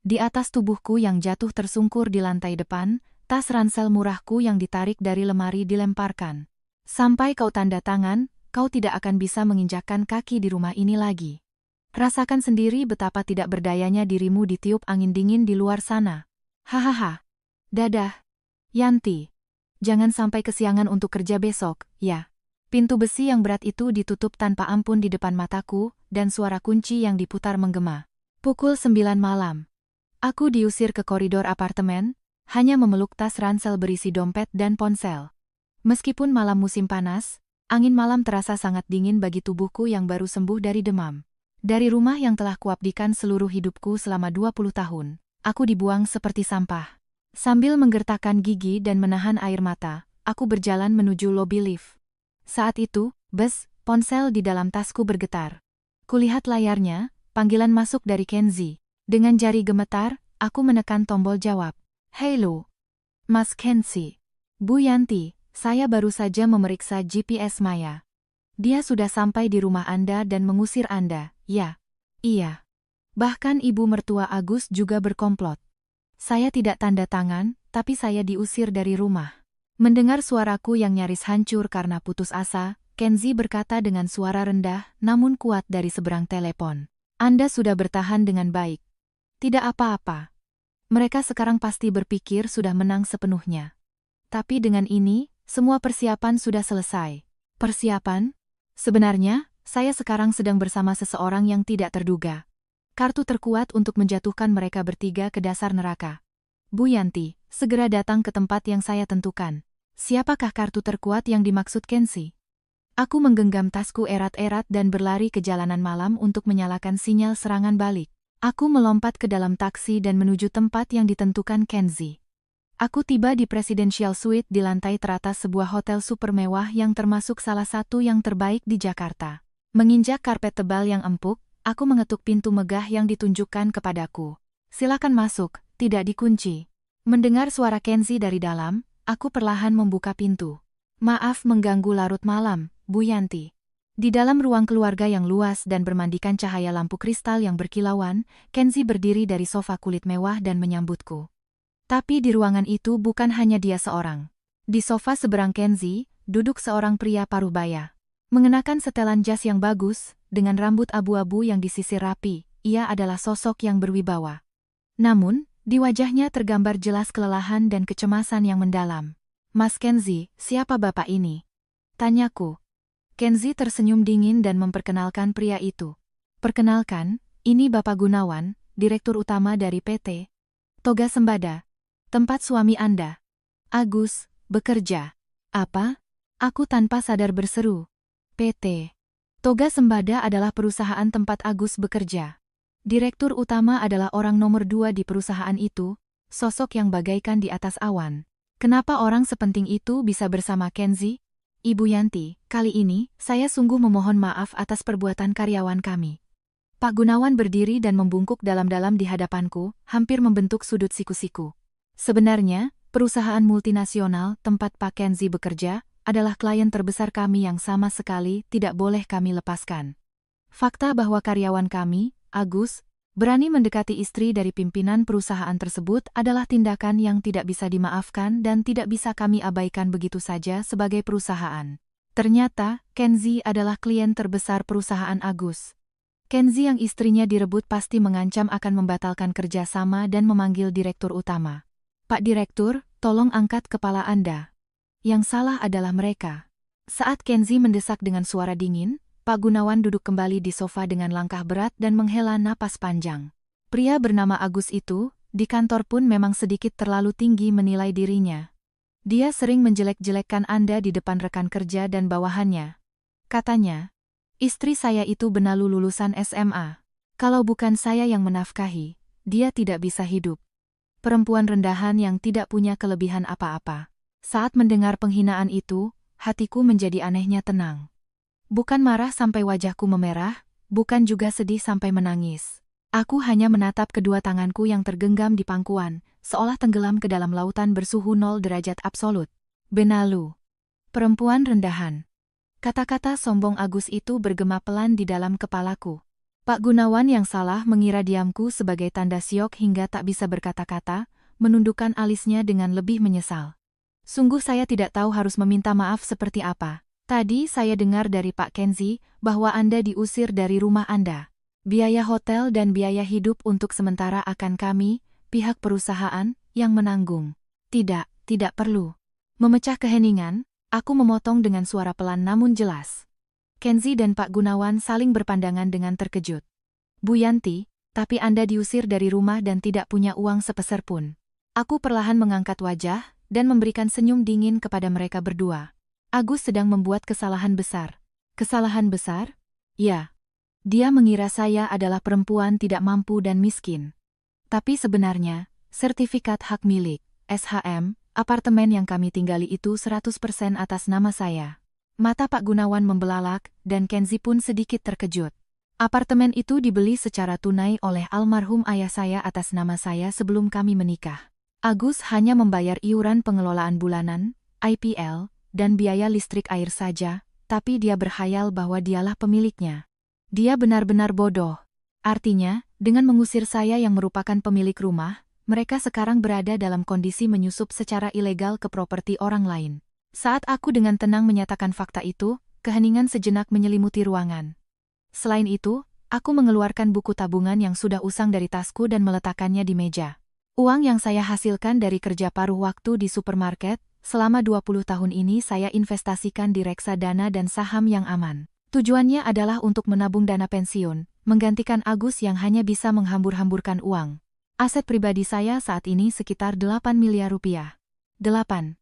Di atas tubuhku yang jatuh tersungkur di lantai depan, tas ransel murahku yang ditarik dari lemari dilemparkan. Sampai kau tanda tangan, kau tidak akan bisa menginjakkan kaki di rumah ini lagi. Rasakan sendiri betapa tidak berdayanya dirimu ditiup angin dingin di luar sana. Hahaha. Dadah. Yanti. Jangan sampai kesiangan untuk kerja besok, ya. Pintu besi yang berat itu ditutup tanpa ampun di depan mataku, dan suara kunci yang diputar menggema. Pukul 9 malam. Aku diusir ke koridor apartemen, hanya memeluk tas ransel berisi dompet dan ponsel. Meskipun malam musim panas, angin malam terasa sangat dingin bagi tubuhku yang baru sembuh dari demam. Dari rumah yang telah kuabdikan seluruh hidupku selama 20 tahun, aku dibuang seperti sampah. Sambil menggertakkan gigi dan menahan air mata, aku berjalan menuju lobi lift. Saat itu, ponsel di dalam tasku bergetar. Kulihat layarnya, panggilan masuk dari Kenzie. Dengan jari gemetar, aku menekan tombol jawab. Halo, Mas Kenzie. Bu Yanti, saya baru saja memeriksa GPS Maya. Dia sudah sampai di rumah Anda dan mengusir Anda, ya? Iya. Bahkan ibu mertua Agus juga berkomplot. Saya tidak tanda tangan, tapi saya diusir dari rumah. Mendengar suaraku yang nyaris hancur karena putus asa, Kenzie berkata dengan suara rendah namun kuat dari seberang telepon. Anda sudah bertahan dengan baik. Tidak apa-apa. Mereka sekarang pasti berpikir sudah menang sepenuhnya. Tapi dengan ini, semua persiapan sudah selesai. Persiapan? Sebenarnya, saya sekarang sedang bersama seseorang yang tidak terduga. Kartu terkuat untuk menjatuhkan mereka bertiga ke dasar neraka. Bu Yanti, segera datang ke tempat yang saya tentukan. Siapakah kartu terkuat yang dimaksud Kenzie? Aku menggenggam tasku erat-erat dan berlari ke jalanan malam untuk menyalakan sinyal serangan balik. Aku melompat ke dalam taksi dan menuju tempat yang ditentukan Kenzie. Aku tiba di Presidential Suite di lantai teratas sebuah hotel super mewah yang termasuk salah satu yang terbaik di Jakarta. Menginjak karpet tebal yang empuk, aku mengetuk pintu megah yang ditunjukkan kepadaku. Silakan masuk, tidak dikunci. Mendengar suara Kenzie dari dalam, aku perlahan membuka pintu. Maaf mengganggu larut malam, Bu Yanti. Di dalam ruang keluarga yang luas dan bermandikan cahaya lampu kristal yang berkilauan, Kenzie berdiri dari sofa kulit mewah dan menyambutku. Tapi di ruangan itu bukan hanya dia seorang. Di sofa seberang Kenzie, duduk seorang pria paruh baya. Mengenakan setelan jas yang bagus, dengan rambut abu-abu yang disisir rapi, ia adalah sosok yang berwibawa. Namun, di wajahnya tergambar jelas kelelahan dan kecemasan yang mendalam. Mas Kenzie, siapa bapak ini? Tanyaku. Kenzie tersenyum dingin dan memperkenalkan pria itu. Perkenalkan, ini Bapak Gunawan, Direktur Utama dari PT Toga Sembada. Tempat suami Anda, Agus, bekerja. Apa? Aku tanpa sadar berseru. PT Toga Sembada adalah perusahaan tempat Agus bekerja. Direktur utama adalah orang nomor 2 di perusahaan itu, sosok yang bagaikan di atas awan. Kenapa orang sepenting itu bisa bersama Kenzie? Ibu Yanti, kali ini, saya sungguh memohon maaf atas perbuatan karyawan kami. Pak Gunawan berdiri dan membungkuk dalam-dalam di hadapanku, hampir membentuk sudut siku-siku. Sebenarnya, perusahaan multinasional tempat Pak Kenzie bekerja adalah klien terbesar kami yang sama sekali tidak boleh kami lepaskan. Fakta bahwa karyawan kami, Agus, berani mendekati istri dari pimpinan perusahaan tersebut adalah tindakan yang tidak bisa dimaafkan dan tidak bisa kami abaikan begitu saja sebagai perusahaan. Ternyata, Kenzie adalah klien terbesar perusahaan Agus. Kenzie yang istrinya direbut pasti mengancam akan membatalkan kerjasama dan memanggil direktur utama. Pak Direktur, tolong angkat kepala Anda. Yang salah adalah mereka. Saat Kenzie mendesak dengan suara dingin, Pak Gunawan duduk kembali di sofa dengan langkah berat dan menghela napas panjang. Pria bernama Agus itu, di kantor pun memang sedikit terlalu tinggi menilai dirinya. Dia sering menjelek-jelekkan Anda di depan rekan kerja dan bawahannya. Katanya, istri saya itu benalu lulusan SMA. Kalau bukan saya yang menafkahi, dia tidak bisa hidup. Perempuan rendahan yang tidak punya kelebihan apa-apa. Saat mendengar penghinaan itu, hatiku menjadi anehnya tenang. Bukan marah sampai wajahku memerah, bukan juga sedih sampai menangis. Aku hanya menatap kedua tanganku yang tergenggam di pangkuan, seolah tenggelam ke dalam lautan bersuhu 0 derajat absolut. Benalu. Perempuan rendahan. Kata-kata sombong Agus itu bergema pelan di dalam kepalaku. Pak Gunawan yang salah mengira diamku sebagai tanda syok hingga tak bisa berkata-kata, menundukkan alisnya dengan lebih menyesal. Sungguh saya tidak tahu harus meminta maaf seperti apa. Tadi saya dengar dari Pak Kenzi bahwa Anda diusir dari rumah Anda. Biaya hotel dan biaya hidup untuk sementara akan kami, pihak perusahaan, yang menanggung. Tidak perlu. Memecah keheningan, aku memotong dengan suara pelan namun jelas. Kenzi dan Pak Gunawan saling berpandangan dengan terkejut. Bu Yanti, tapi Anda diusir dari rumah dan tidak punya uang sepeser pun. Aku perlahan mengangkat wajah dan memberikan senyum dingin kepada mereka berdua. Agus sedang membuat kesalahan besar. Kesalahan besar? Ya. Dia mengira saya adalah perempuan tidak mampu dan miskin. Tapi sebenarnya, sertifikat hak milik, SHM, apartemen yang kami tinggali itu 100% atas nama saya. Mata Pak Gunawan membelalak, dan Kenzi pun sedikit terkejut. Apartemen itu dibeli secara tunai oleh almarhum ayah saya atas nama saya sebelum kami menikah. Agus hanya membayar iuran pengelolaan bulanan, IPL, dan biaya listrik air saja, tapi dia berkhayal bahwa dialah pemiliknya. Dia benar-benar bodoh. Artinya, dengan mengusir saya yang merupakan pemilik rumah, mereka sekarang berada dalam kondisi menyusup secara ilegal ke properti orang lain. Saat aku dengan tenang menyatakan fakta itu, keheningan sejenak menyelimuti ruangan. Selain itu, aku mengeluarkan buku tabungan yang sudah usang dari tasku dan meletakkannya di meja. Uang yang saya hasilkan dari kerja paruh waktu di supermarket, selama 20 tahun ini saya investasikan di reksadana dan saham yang aman. Tujuannya adalah untuk menabung dana pensiun, menggantikan Agus yang hanya bisa menghambur-hamburkan uang. Aset pribadi saya saat ini sekitar 8 miliar rupiah. 8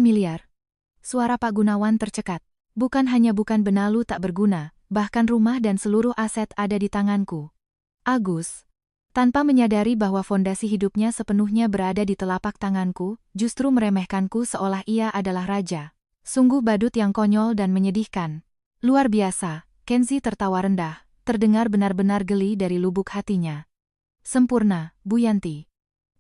miliar. Suara Pak Gunawan tercekat. Bukan benalu tak berguna, bahkan rumah dan seluruh aset ada di tanganku. Agus, tanpa menyadari bahwa fondasi hidupnya sepenuhnya berada di telapak tanganku, justru meremehkanku seolah ia adalah raja. Sungguh badut yang konyol dan menyedihkan. Luar biasa, Kenzi tertawa rendah, terdengar benar-benar geli dari lubuk hatinya. Sempurna, Bu Yanti.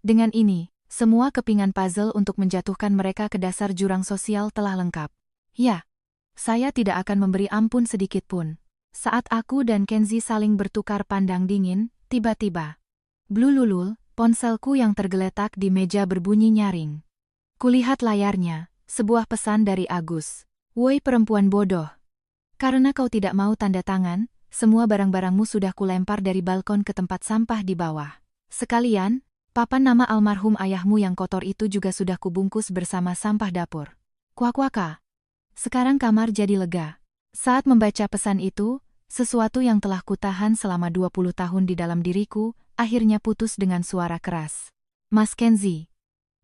Dengan ini, semua kepingan puzzle untuk menjatuhkan mereka ke dasar jurang sosial telah lengkap. Ya, saya tidak akan memberi ampun sedikit pun. Saat aku dan Kenzi saling bertukar pandang dingin, tiba-tiba. Blululul, ponselku yang tergeletak di meja berbunyi nyaring. Kulihat layarnya, sebuah pesan dari Agus. Woi perempuan bodoh. Karena kau tidak mau tanda tangan, semua barang-barangmu sudah kulempar dari balkon ke tempat sampah di bawah. Sekalian, papan nama almarhum ayahmu yang kotor itu juga sudah kubungkus bersama sampah dapur. Kuak-kuaka. Sekarang kamar jadi lega. Saat membaca pesan itu, sesuatu yang telah kutahan selama 20 tahun di dalam diriku, akhirnya putus dengan suara keras. Mas Kenzi.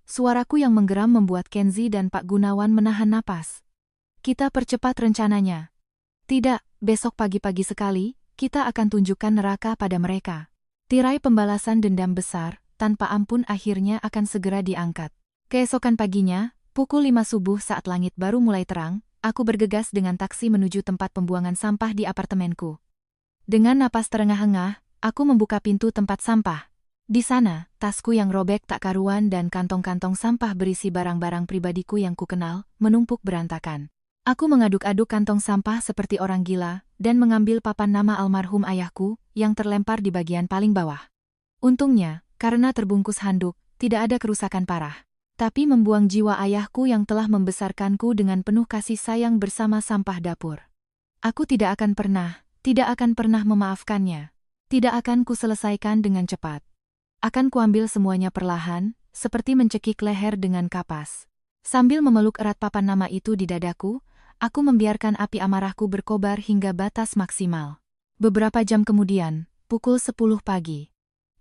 Suaraku yang menggeram membuat Kenzi dan Pak Gunawan menahan napas. Kita percepat rencananya. Tidak, besok pagi-pagi sekali, kita akan tunjukkan neraka pada mereka. Tirai pembalasan dendam besar, tanpa ampun akhirnya akan segera diangkat. Keesokan paginya, pukul 5 subuh saat langit baru mulai terang, aku bergegas dengan taksi menuju tempat pembuangan sampah di apartemenku. Dengan napas terengah-engah, aku membuka pintu tempat sampah. Di sana, tasku yang robek tak karuan dan kantong-kantong sampah berisi barang-barang pribadiku yang kukenal, menumpuk berantakan. Aku mengaduk-aduk kantong sampah seperti orang gila, dan mengambil papan nama almarhum ayahku, yang terlempar di bagian paling bawah. Untungnya, karena terbungkus handuk, tidak ada kerusakan parah. Tapi membuang jiwa ayahku yang telah membesarkanku dengan penuh kasih sayang bersama sampah dapur. Aku tidak akan pernah memaafkannya. Tidak akan kuselesaikan dengan cepat. Akan kuambil semuanya perlahan, seperti mencekik leher dengan kapas. Sambil memeluk erat papan nama itu di dadaku, aku membiarkan api amarahku berkobar hingga batas maksimal. Beberapa jam kemudian, pukul 10 pagi.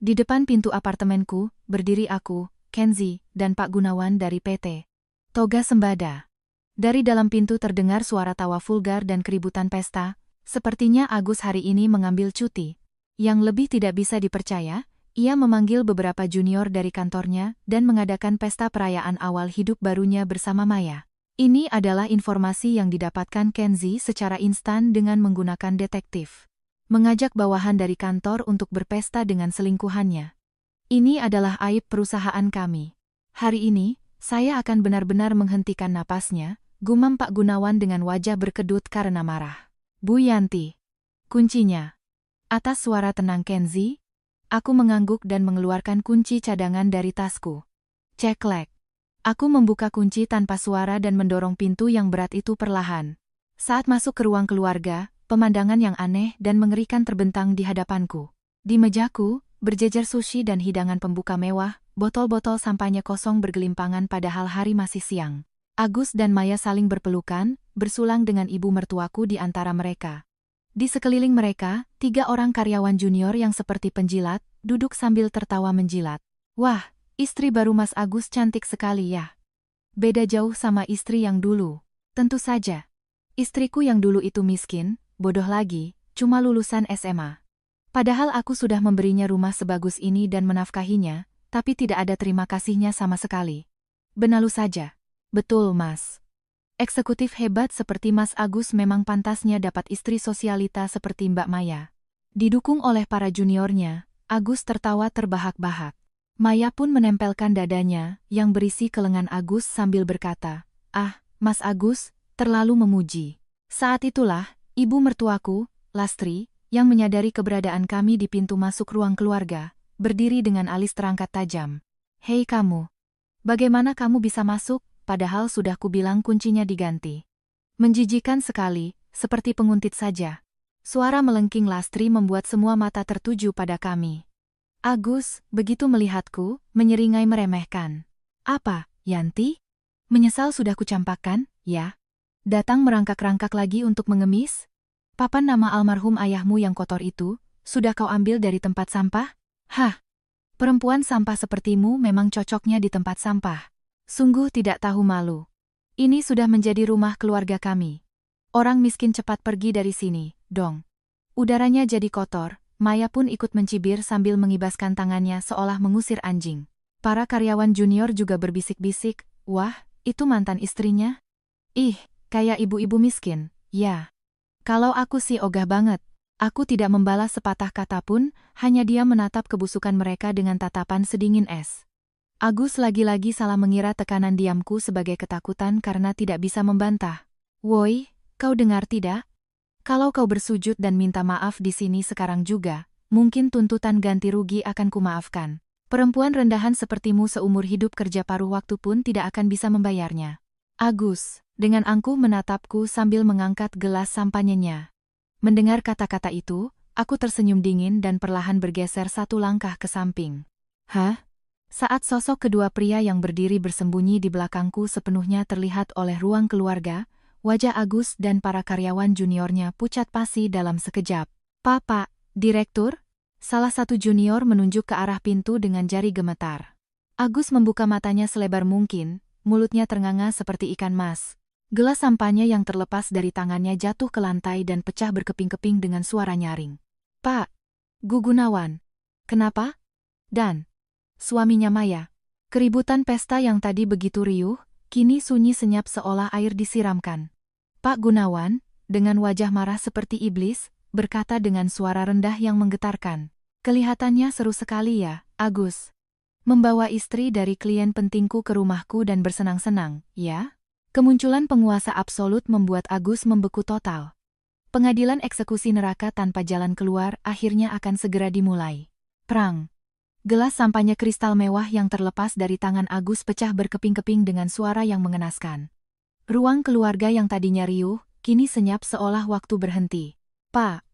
Di depan pintu apartemenku, berdiri aku, Kenzi, dan Pak Gunawan dari PT Toga Sembada. Dari dalam pintu terdengar suara tawa vulgar dan keributan pesta. Sepertinya Agus hari ini mengambil cuti. Yang lebih tidak bisa dipercaya, ia memanggil beberapa junior dari kantornya dan mengadakan pesta perayaan awal hidup barunya bersama Maya. Ini adalah informasi yang didapatkan Kenzi secara instan dengan menggunakan detektif. Mengajak bawahan dari kantor untuk berpesta dengan selingkuhannya. Ini adalah aib perusahaan kami. Hari ini, saya akan benar-benar menghentikan napasnya, gumam Pak Gunawan dengan wajah berkedut karena marah. Bu Yanti. Kuncinya. Atas suara tenang Kenzi, aku mengangguk dan mengeluarkan kunci cadangan dari tasku. Ceklek. Aku membuka kunci tanpa suara dan mendorong pintu yang berat itu perlahan. Saat masuk ke ruang keluarga, pemandangan yang aneh dan mengerikan terbentang di hadapanku. Di mejaku, berjejer sushi dan hidangan pembuka mewah, botol-botol sampahnya kosong bergelimpangan padahal hari masih siang. Agus dan Maya saling berpelukan, bersulang dengan ibu mertuaku di antara mereka. Di sekeliling mereka, 3 orang karyawan junior yang seperti penjilat, duduk sambil tertawa menjilat. Wah, istri baru Mas Agus cantik sekali ya. Beda jauh sama istri yang dulu. Tentu saja. Istriku yang dulu itu miskin, bodoh lagi, cuma lulusan SMA. Padahal aku sudah memberinya rumah sebagus ini dan menafkahinya, tapi tidak ada terima kasihnya sama sekali. Benalu saja. Betul, Mas. Eksekutif hebat seperti Mas Agus memang pantasnya dapat istri sosialita seperti Mbak Maya. Didukung oleh para juniornya, Agus tertawa terbahak-bahak. Maya pun menempelkan dadanya, yang berisi ke lengan Agus sambil berkata, "Ah, Mas Agus, terlalu memuji." Saat itulah, ibu mertuaku, Lastri, yang menyadari keberadaan kami di pintu masuk ruang keluarga, berdiri dengan alis terangkat tajam. "Hei kamu, bagaimana kamu bisa masuk, padahal sudah kubilang kuncinya diganti?" Menjijikan sekali, seperti penguntit saja. Suara melengking Lastri membuat semua mata tertuju pada kami. Agus, begitu melihatku, menyeringai meremehkan. "Apa, Yanti? Menyesal sudah kucampakkan, ya? Datang merangkak-rangkak lagi untuk mengemis? Papan nama almarhum ayahmu yang kotor itu, sudah kau ambil dari tempat sampah? Hah? Perempuan sampah sepertimu memang cocoknya di tempat sampah. Sungguh tidak tahu malu. Ini sudah menjadi rumah keluarga kami. Orang miskin cepat pergi dari sini, dong." Udaranya jadi kotor, Maya pun ikut mencibir sambil mengibaskan tangannya seolah mengusir anjing. Para karyawan junior juga berbisik-bisik, "Wah, itu mantan istrinya? Ih, kayak ibu-ibu miskin, ya." Kalau aku sih ogah banget. Aku tidak membalas sepatah kata pun, hanya diam menatap kebusukan mereka dengan tatapan sedingin es. Agus lagi-lagi salah mengira tekanan diamku sebagai ketakutan karena tidak bisa membantah. "Woi, kau dengar tidak? Kalau kau bersujud dan minta maaf di sini sekarang juga, mungkin tuntutan ganti rugi akan kumaafkan. Perempuan rendahan sepertimu seumur hidup kerja paruh waktu pun tidak akan bisa membayarnya." Agus, dengan angkuh menatapku sambil mengangkat gelas sampanyenya. Mendengar kata-kata itu, aku tersenyum dingin dan perlahan bergeser 1 langkah ke samping. Hah? Saat sosok kedua pria yang berdiri bersembunyi di belakangku sepenuhnya terlihat oleh ruang keluarga, wajah Agus dan para karyawan juniornya pucat pasi dalam sekejap. "Pak, Direktur?" Salah satu junior menunjuk ke arah pintu dengan jari gemetar. Agus membuka matanya selebar mungkin, mulutnya ternganga seperti ikan mas. Gelas sampahnya yang terlepas dari tangannya jatuh ke lantai dan pecah berkeping-keping dengan suara nyaring. "Pak Gunawan. Kenapa?" Dan suaminya Maya. Keributan pesta yang tadi begitu riuh, kini sunyi senyap seolah air disiramkan. Pak Gunawan, dengan wajah marah seperti iblis, berkata dengan suara rendah yang menggetarkan. "Kelihatannya seru sekali ya, Agus. Membawa istri dari klien pentingku ke rumahku dan bersenang-senang, ya?" Kemunculan penguasa absolut membuat Agus membeku total. Pengadilan eksekusi neraka tanpa jalan keluar akhirnya akan segera dimulai. Prang. Gelas sampahnya kristal mewah yang terlepas dari tangan Agus pecah berkeping-keping dengan suara yang mengenaskan. Ruang keluarga yang tadinya riuh, kini senyap seolah waktu berhenti. "Pak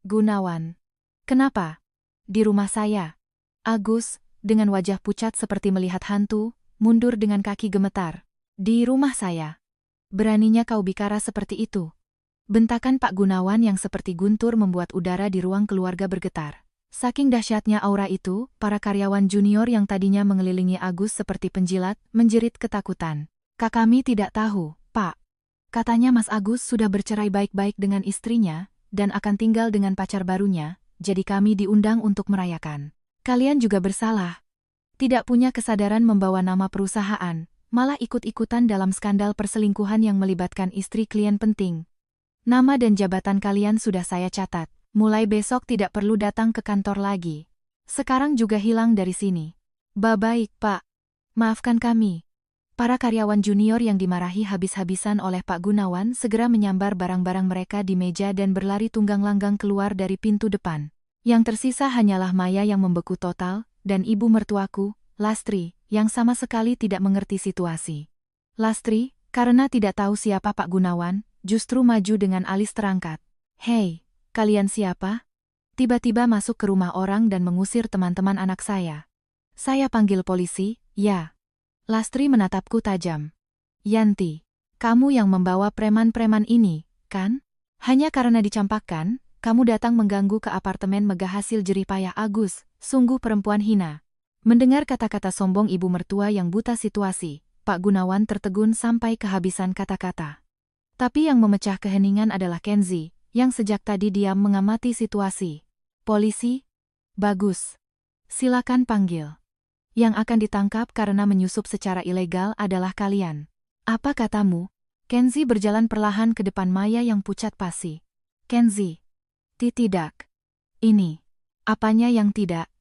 Gunawan. Kenapa? Di rumah saya?" Agus, dengan wajah pucat seperti melihat hantu, mundur dengan kaki gemetar. "Di rumah saya? Beraninya kau bicara seperti itu?" Bentakan Pak Gunawan yang seperti guntur membuat udara di ruang keluarga bergetar. Saking dahsyatnya aura itu, para karyawan junior yang tadinya mengelilingi Agus seperti penjilat, menjerit ketakutan. Kami tidak tahu, Pak. Katanya Mas Agus sudah bercerai baik-baik dengan istrinya, dan akan tinggal dengan pacar barunya, jadi kami diundang untuk merayakan. Kalian juga bersalah. Tidak punya kesadaran membawa nama perusahaan, malah ikut-ikutan dalam skandal perselingkuhan yang melibatkan istri klien penting. Nama dan jabatan kalian sudah saya catat. Mulai besok tidak perlu datang ke kantor lagi. Sekarang juga hilang dari sini. Baik, Pak. Maafkan kami. Para karyawan junior yang dimarahi habis-habisan oleh Pak Gunawan segera menyambar barang-barang mereka di meja dan berlari tunggang-langgang keluar dari pintu depan. Yang tersisa hanyalah Maya yang membeku total, dan ibu mertuaku, Lastri, yang sama sekali tidak mengerti situasi. Lastri, karena tidak tahu siapa Pak Gunawan, justru maju dengan alis terangkat. Hei! Kalian siapa? Tiba-tiba masuk ke rumah orang dan mengusir teman-teman anak saya. Saya panggil polisi, ya. Lastri menatapku tajam. Yanti, kamu yang membawa preman-preman ini, kan? Hanya karena dicampakkan, kamu datang mengganggu ke apartemen megah hasil jeripayah Agus, sungguh perempuan hina. Mendengar kata-kata sombong ibu mertua yang buta situasi, Pak Gunawan tertegun sampai kehabisan kata-kata. Tapi yang memecah keheningan adalah Kenzi, yang sejak tadi diam mengamati situasi. Polisi? Bagus. Silakan panggil. Yang akan ditangkap karena menyusup secara ilegal adalah kalian. Apa katamu? Kenzi berjalan perlahan ke depan Maya yang pucat pasi. Kenzi. Tidak. Ini. Apanya yang tidak?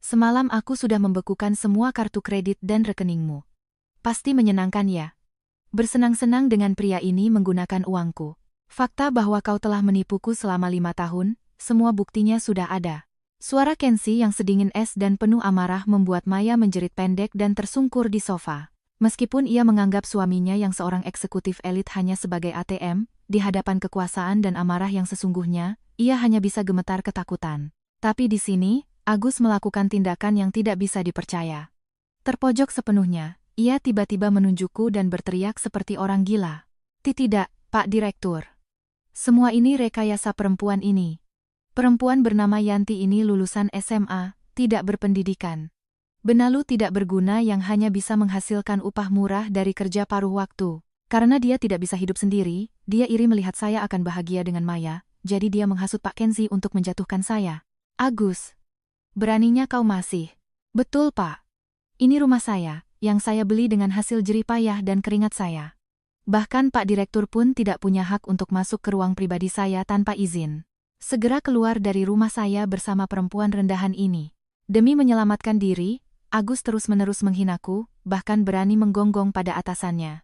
Semalam aku sudah membekukan semua kartu kredit dan rekeningmu. Pasti menyenangkan ya? Bersenang-senang dengan pria ini menggunakan uangku. Fakta bahwa kau telah menipuku selama 5 tahun, semua buktinya sudah ada. Suara Kenzi yang sedingin es dan penuh amarah membuat Maya menjerit pendek dan tersungkur di sofa. Meskipun ia menganggap suaminya yang seorang eksekutif elit hanya sebagai ATM, di hadapan kekuasaan dan amarah yang sesungguhnya, ia hanya bisa gemetar ketakutan. Tapi di sini, Agus melakukan tindakan yang tidak bisa dipercaya. Terpojok sepenuhnya, ia tiba-tiba menunjukku dan berteriak seperti orang gila. Tidak, Pak Direktur. Semua ini rekayasa perempuan ini. Perempuan bernama Yanti ini lulusan SMA, tidak berpendidikan. Benalu tidak berguna yang hanya bisa menghasilkan upah murah dari kerja paruh waktu. Karena dia tidak bisa hidup sendiri, dia iri melihat saya akan bahagia dengan Maya, jadi dia menghasut Pak Kenzi untuk menjatuhkan saya. Agus, beraninya kau masih. Betul, Pak. Ini rumah saya, yang saya beli dengan hasil jeripayah dan keringat saya. Bahkan Pak Direktur pun tidak punya hak untuk masuk ke ruang pribadi saya tanpa izin. Segera keluar dari rumah saya bersama perempuan rendahan ini. Demi menyelamatkan diri, Agus terus-menerus menghinaku, bahkan berani menggonggong pada atasannya.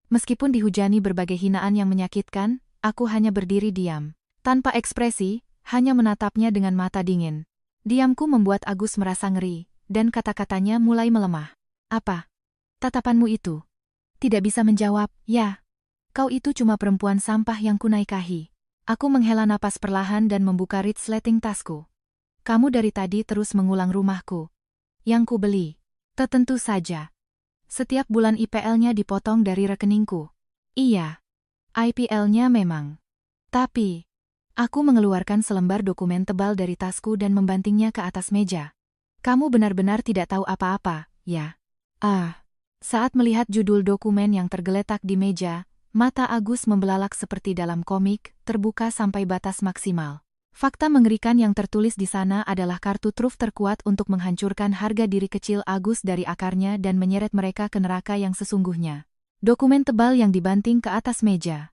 Meskipun dihujani berbagai hinaan yang menyakitkan, aku hanya berdiri diam. Tanpa ekspresi, hanya menatapnya dengan mata dingin. Diamku membuat Agus merasa ngeri, dan kata-katanya mulai melemah. Apa? Tatapanmu itu? Tidak bisa menjawab, ya. Kau itu cuma perempuan sampah yang kunaikahi. Aku menghela napas perlahan dan membuka resleting tasku. Kamu dari tadi terus mengulang rumahku. Yang ku beli. Tentu saja. Setiap bulan IPL-nya dipotong dari rekeningku. Iya. IPL-nya memang. Tapi, aku mengeluarkan selembar dokumen tebal dari tasku dan membantingnya ke atas meja. Kamu benar-benar tidak tahu apa-apa, ya? Saat melihat judul dokumen yang tergeletak di meja, mata Agus membelalak seperti dalam komik, terbuka sampai batas maksimal. Fakta mengerikan yang tertulis di sana adalah kartu truf terkuat untuk menghancurkan harga diri kecil Agus dari akarnya dan menyeret mereka ke neraka yang sesungguhnya. Dokumen tebal yang dibanting ke atas meja.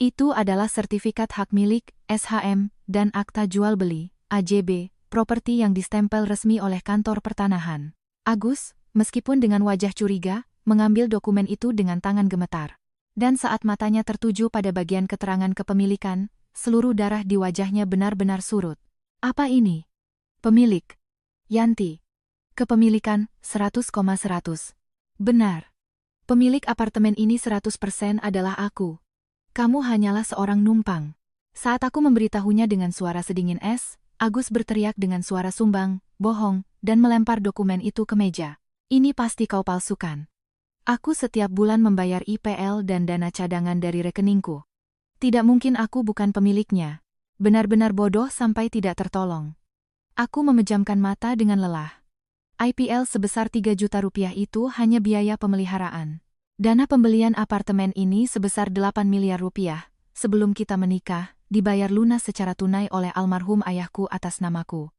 Itu adalah sertifikat hak milik, SHM, dan akta jual beli, AJB, properti yang distempel resmi oleh kantor pertanahan. Agus, meskipun dengan wajah curiga, mengambil dokumen itu dengan tangan gemetar. Dan saat matanya tertuju pada bagian keterangan kepemilikan, seluruh darah di wajahnya benar-benar surut. Apa ini? Pemilik. Yanti. Kepemilikan, 100,100. Benar. Pemilik apartemen ini 100% adalah aku. Kamu hanyalah seorang numpang. Saat aku memberitahunya dengan suara sedingin es, Agus berteriak dengan suara sumbang, bohong, dan melempar dokumen itu ke meja. Ini pasti kau palsukan. Aku setiap bulan membayar IPL dan dana cadangan dari rekeningku. Tidak mungkin aku bukan pemiliknya. Benar-benar bodoh sampai tidak tertolong. Aku memejamkan mata dengan lelah. IPL sebesar 3 juta rupiah itu hanya biaya pemeliharaan. Dana pembelian apartemen ini sebesar 8 miliar rupiah. Sebelum kita menikah, dibayar lunas secara tunai oleh almarhum ayahku atas namaku.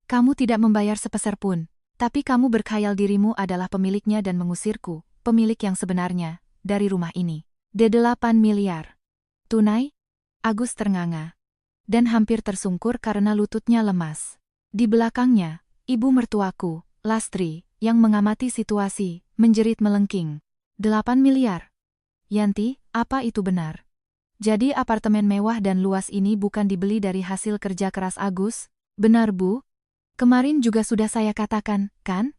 Kamu tidak membayar sepeser pun, tapi kamu berkhayal dirimu adalah pemiliknya dan mengusirku, pemilik yang sebenarnya, dari rumah ini. D8 miliar. Tunai? Agus ternganga. Dan hampir tersungkur karena lututnya lemas. Di belakangnya, ibu mertuaku, Lastri, yang mengamati situasi, menjerit melengking. 8 miliar. Yanti, apa itu benar? Jadi apartemen mewah dan luas ini bukan dibeli dari hasil kerja keras Agus? Benar, Bu? Kemarin juga sudah saya katakan, kan?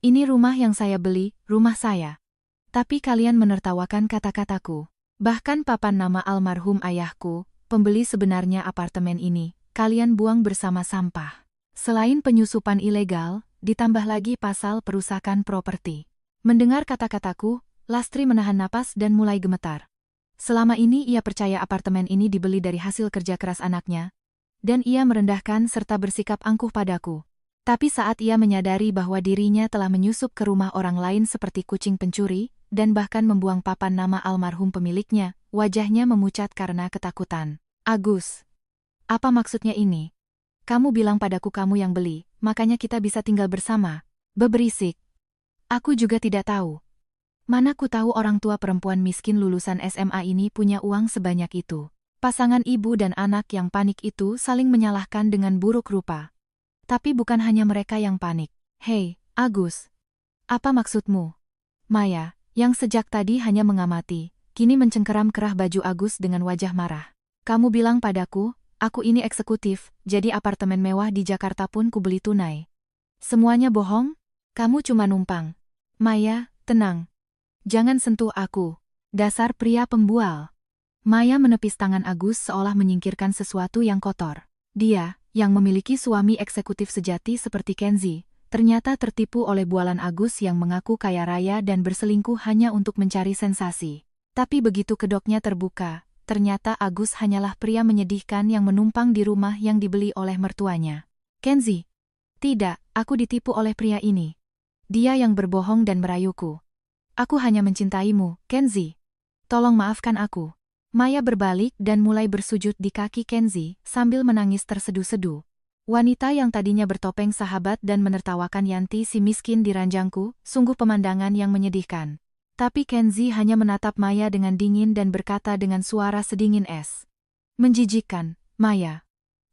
Ini rumah yang saya beli, rumah saya. Tapi kalian menertawakan kata-kataku. Bahkan papan nama almarhum ayahku, pembeli sebenarnya apartemen ini, kalian buang bersama sampah. Selain penyusupan ilegal, ditambah lagi pasal perusakan properti. Mendengar kata-kataku, Lastri menahan napas dan mulai gemetar. Selama ini ia percaya apartemen ini dibeli dari hasil kerja keras anaknya, dan ia merendahkan serta bersikap angkuh padaku. Tapi saat ia menyadari bahwa dirinya telah menyusup ke rumah orang lain seperti kucing pencuri, dan bahkan membuang papan nama almarhum pemiliknya, wajahnya memucat karena ketakutan. Agus, apa maksudnya ini? Kamu bilang padaku kamu yang beli, makanya kita bisa tinggal bersama. Beberisik. Aku juga tidak tahu. Mana ku tahu orang tua perempuan miskin lulusan SMA ini punya uang sebanyak itu. Pasangan ibu dan anak yang panik itu saling menyalahkan dengan buruk rupa. Tapi bukan hanya mereka yang panik. Hei, Agus. Apa maksudmu? Maya, yang sejak tadi hanya mengamati, kini mencengkeram kerah baju Agus dengan wajah marah. Kamu bilang padaku, aku ini eksekutif, jadi apartemen mewah di Jakarta pun ku beli tunai. Semuanya bohong? Kamu cuma numpang. Maya, tenang. Jangan sentuh aku. Dasar pria pembual. Maya menepis tangan Agus seolah menyingkirkan sesuatu yang kotor. Dia, yang memiliki suami eksekutif sejati seperti Kenzi, ternyata tertipu oleh bualan Agus yang mengaku kaya raya dan berselingkuh hanya untuk mencari sensasi. Tapi begitu kedoknya terbuka, ternyata Agus hanyalah pria menyedihkan yang menumpang di rumah yang dibeli oleh mertuanya. Kenzi. Tidak, aku ditipu oleh pria ini. Dia yang berbohong dan merayuku. Aku hanya mencintaimu, Kenzi. Tolong maafkan aku. Maya berbalik dan mulai bersujud di kaki Kenzi sambil menangis terseduh-seduh. Wanita yang tadinya bertopeng sahabat dan menertawakan Yanti si miskin di ranjangku, sungguh pemandangan yang menyedihkan. Tapi Kenzi hanya menatap Maya dengan dingin dan berkata dengan suara sedingin es. Menjijikkan, Maya.